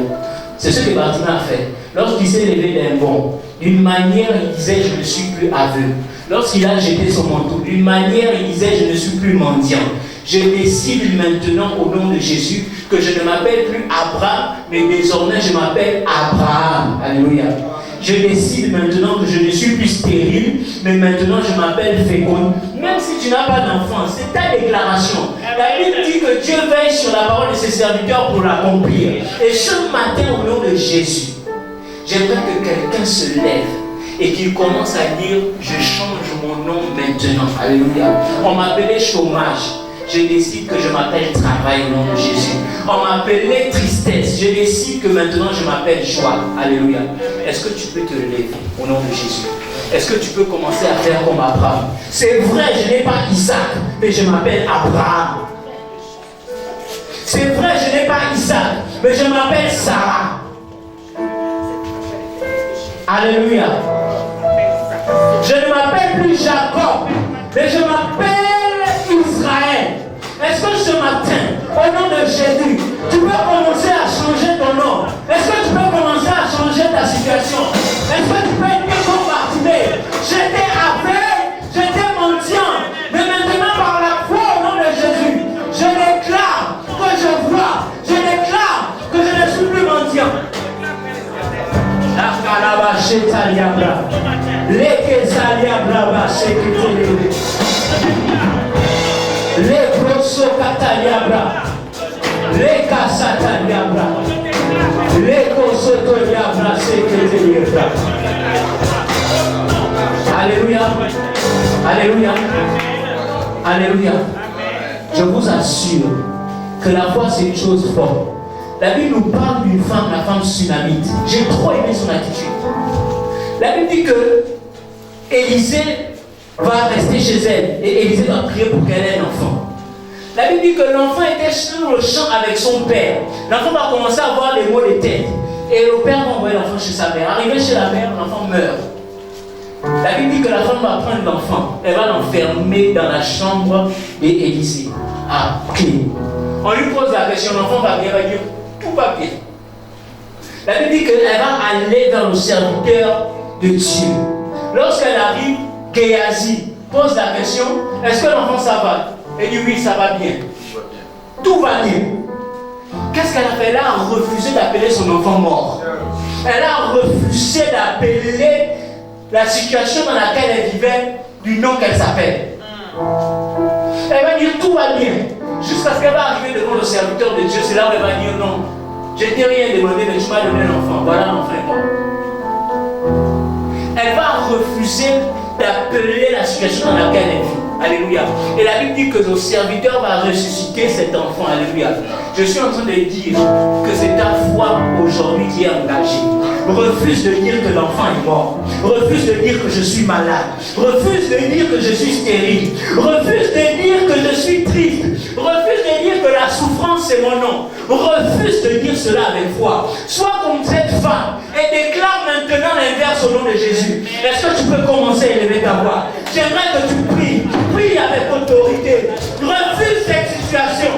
C'est ce que Bartimée a fait. Lorsqu'il s'est levé d'un bond, d'une manière, il disait je ne suis plus aveugle. Lorsqu'il a jeté son manteau, d'une manière, il disait je ne suis plus mendiant. Je décide maintenant au nom de Jésus que je ne m'appelle plus Abraham, mais désormais je m'appelle Abraham. Alléluia. Je décide maintenant que je ne suis plus stérile, mais maintenant je m'appelle féconde. Même si tu n'as pas d'enfant, c'est ta déclaration. La Bible dit que Dieu veille sur la parole de ses serviteurs pour l'accomplir. Et ce matin, au nom de Jésus, j'aimerais que quelqu'un se lève et qu'il commence à dire je change mon nom maintenant. Alléluia. On m'appelait chômage. Je décide que je m'appelle travail au nom de Jésus. On m'appelait tristesse. Je décide que maintenant je m'appelle joie. Alléluia. Est-ce que tu peux te lever au nom de Jésus? Est-ce que tu peux commencer à faire comme Abraham? C'est vrai, je n'ai pas Isaac, mais je m'appelle Abraham. C'est vrai, je n'ai pas Isaac, mais je m'appelle Sarah. Alléluia. Je ne m'appelle plus Jacob, mais je m'appelle Israël. Est-ce que ce matin, au nom de Jésus, tu peux commencer à changer ton nom? Est-ce que tu peux commencer à changer ta situation? Est-ce que tu peux être comme Bartimée? J'étais aveugle, j'étais mendiant, mais maintenant par la foi au nom de Jésus, je déclare que je vois, je déclare que je ne suis plus mendiant. La calabacheta liabra, les kesaliabra, les prosokataliabra, les kasataliabra, les kosotoliabra, seketeliabra. Alléluia. Alléluia. Alléluia. Je vous assure que la foi c'est une chose forte. La Bible nous parle d'une femme, la femme Sunamite. J'ai trop aimé son attitude. La Bible dit que Élisée va rester chez elle et Élisée va prier pour qu'elle ait un enfant. La Bible dit que l'enfant était sur le champ avec son père. L'enfant va commencer à avoir des maux de tête. Et le père va envoyer l'enfant chez sa mère. Arrivé chez la mère, l'enfant meurt. La Bible dit que la femme va prendre l'enfant. Elle va l'enfermer dans la chambre d'Élisée, à clé. On lui pose la question, l'enfant va bien, va dire tout va bien. La Bible dit qu'elle va aller vers le serviteur de Dieu. Lorsqu'elle arrive, Géasi pose la question, est-ce que l'enfant ça va? Elle dit oui, ça va bien. Tout va bien. Qu'est-ce qu'elle a fait? Elle a refusé d'appeler son enfant mort. Elle a refusé d'appeler la situation dans laquelle elle vivait du nom qu'elle s'appelle. Elle va dire tout va bien. Jusqu'à ce qu'elle va arriver devant le serviteur de Dieu, c'est là où elle va dire non. Je t'ai rien demandé, mais tu m'as donné l'enfant. Voilà l'enfant est mort. Elle va refuser d'appeler la situation dans laquelle elle vit. Alléluia. Et la Bible dit que le serviteur va ressusciter cet enfant. Alléluia. Je suis en train de dire que c'est ta foi aujourd'hui qui est engagée. Refuse de dire que l'enfant est mort. Refuse de dire que je suis malade. Refuse de dire que je suis stérile. Refuse de dire que je suis triste. Refuse de dire que la souffrance c'est mon nom. Refuse de dire cela avec foi. Sois comme cette femme et déclare maintenant l'inverse au nom de Jésus. Est-ce que tu peux commencer à élever ta voix? J'aimerais que tu pries. Prie avec autorité. Refuse cette situation.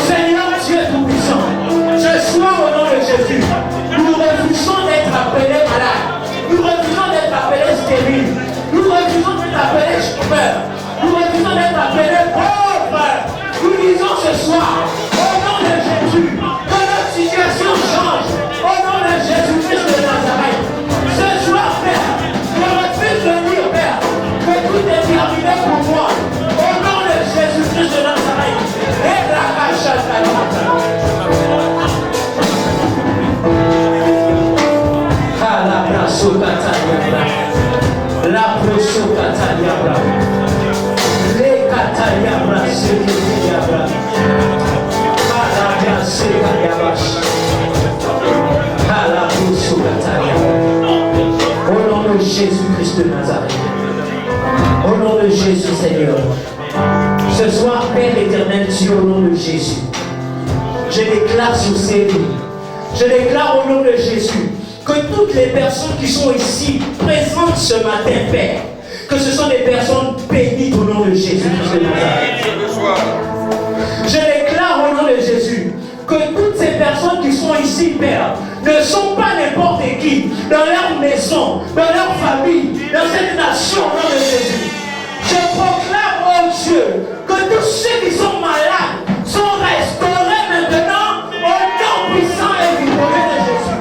Seigneur Dieu tout-puissant, je sois au nom de Jésus. Nous refusons d'être appelés malades. Nous refusons d'être appelés stériles. Nous refusons d'être appelés chômeurs. Nous refusons d'être appelés pauvres. Nous disons ce soir, au nom de Jésus, que notre situation change. Au nom de Jésus-Christ de Nazareth. Ce soir, Père, je refuse de dire, Père, que tout est terminé pour moi. Au nom de Jésus-Christ de Nazareth. Et la cachette à la proso kataliabra, le kataliabra, seketiabra, alabra sekaliabra, la proso kataliabra. Au nom de Jésus-Christ de Nazareth, au nom de Jésus Seigneur, ce soir Père éternel, Dieu au nom de Jésus, je déclare sur ces vies, je déclare au nom de Jésus, que toutes les personnes qui sont ici présentes ce matin, Père, que ce sont des personnes bénies au nom de Jésus. Je déclare au nom de Jésus que toutes ces personnes qui sont ici, Père, ne sont pas n'importe qui, dans leur maison, dans leur famille, dans cette nation au nom de Jésus. Je proclame, oh Dieu, que tous ceux qui sont malades sont restaurés maintenant au nom puissant et victorieux de Jésus.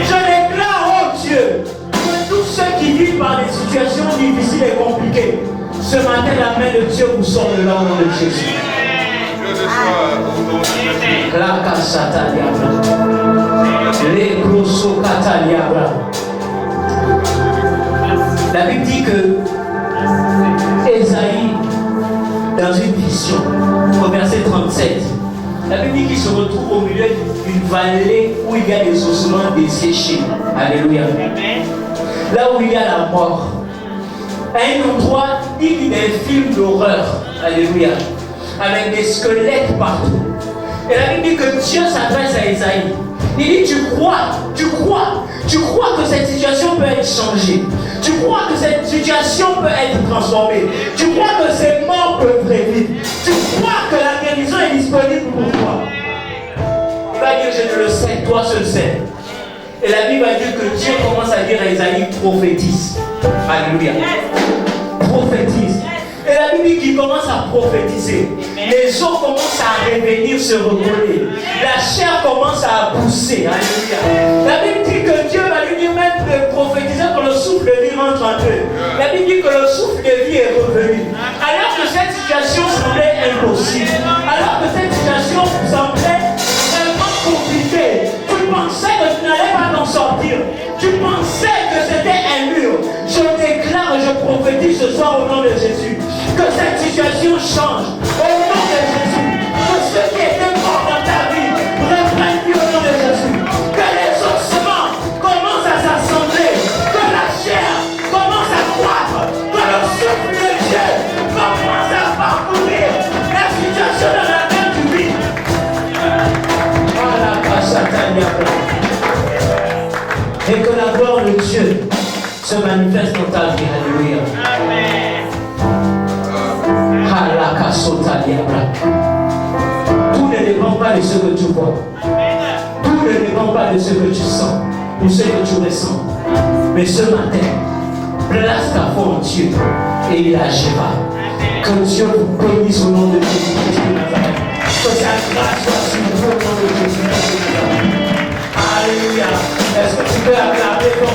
Je déclare, oh Dieu, que tous ceux qui vivent par des situations difficiles et compliquées, ce matin, la main de Dieu vous sort de là au nom de Jésus. La cassata diabla. Les grosso cata diabla. La Bible dit que Ésaïe, dans une vision, au verset 37, la Bible dit qu'il se retrouve au milieu d'une vallée où il y a des ossements desséchés. Alléluia. Là où il y a la mort. À un endroit digne d'un film d'horreur. Alléluia. Avec des squelettes partout. Et la Bible dit que Dieu s'adresse à Ésaïe. Il dit, tu crois que cette situation peut être changée. Tu crois que cette situation peut être transformée. Tu crois que ces morts peuvent revivre. Tu crois que la guérison est disponible pour toi. Il va dire, je ne le sais, toi seul sais. Et la Bible va dire que Dieu commence à dire à Ésaïe, prophétise. Alléluia. Prophétise. Et la Bible dit qu'il commence à prophétiser. Les os commencent à revenir se recoller. La chair commence à pousser. Alléluia. La Bible dit que Dieu va lui dire même de prophétiser que le souffle de vie rentre en eux. La Bible dit que le souffle de vie est revenu. Alors que cette situation semblait impossible. Alors que cette situation semblait vraiment compliquée. Tu pensais que tu n'allais pas sortir. Tu pensais que c'était un mur. Je déclare et je prophétise ce soir au nom de Jésus que cette situation change. Au nom de Jésus. Que ce qui était mort dans ta vie reprenne plus au nom de Jésus. Que les ossements commencent à s'assembler. Que la chair commence à croître. Que le souffle de Dieu commence à parcourir la situation dans laquelle tu vis. Et que la gloire de Dieu se manifeste dans ta vie. Alléluia. Amen. Tout ne dépend pas de ce que tu vois. Tout ne dépend pas de ce que tu sens ou ce que tu ressens. Mais ce matin, place ta foi en Dieu et il agira. Que Dieu vous bénisse au nom de Jésus-Christ de Nazareth. Que sa grâce soit sur vous au nom de Jésus-Christ de Nazareth. Alléluia. Est-ce que tu peux acclamer ton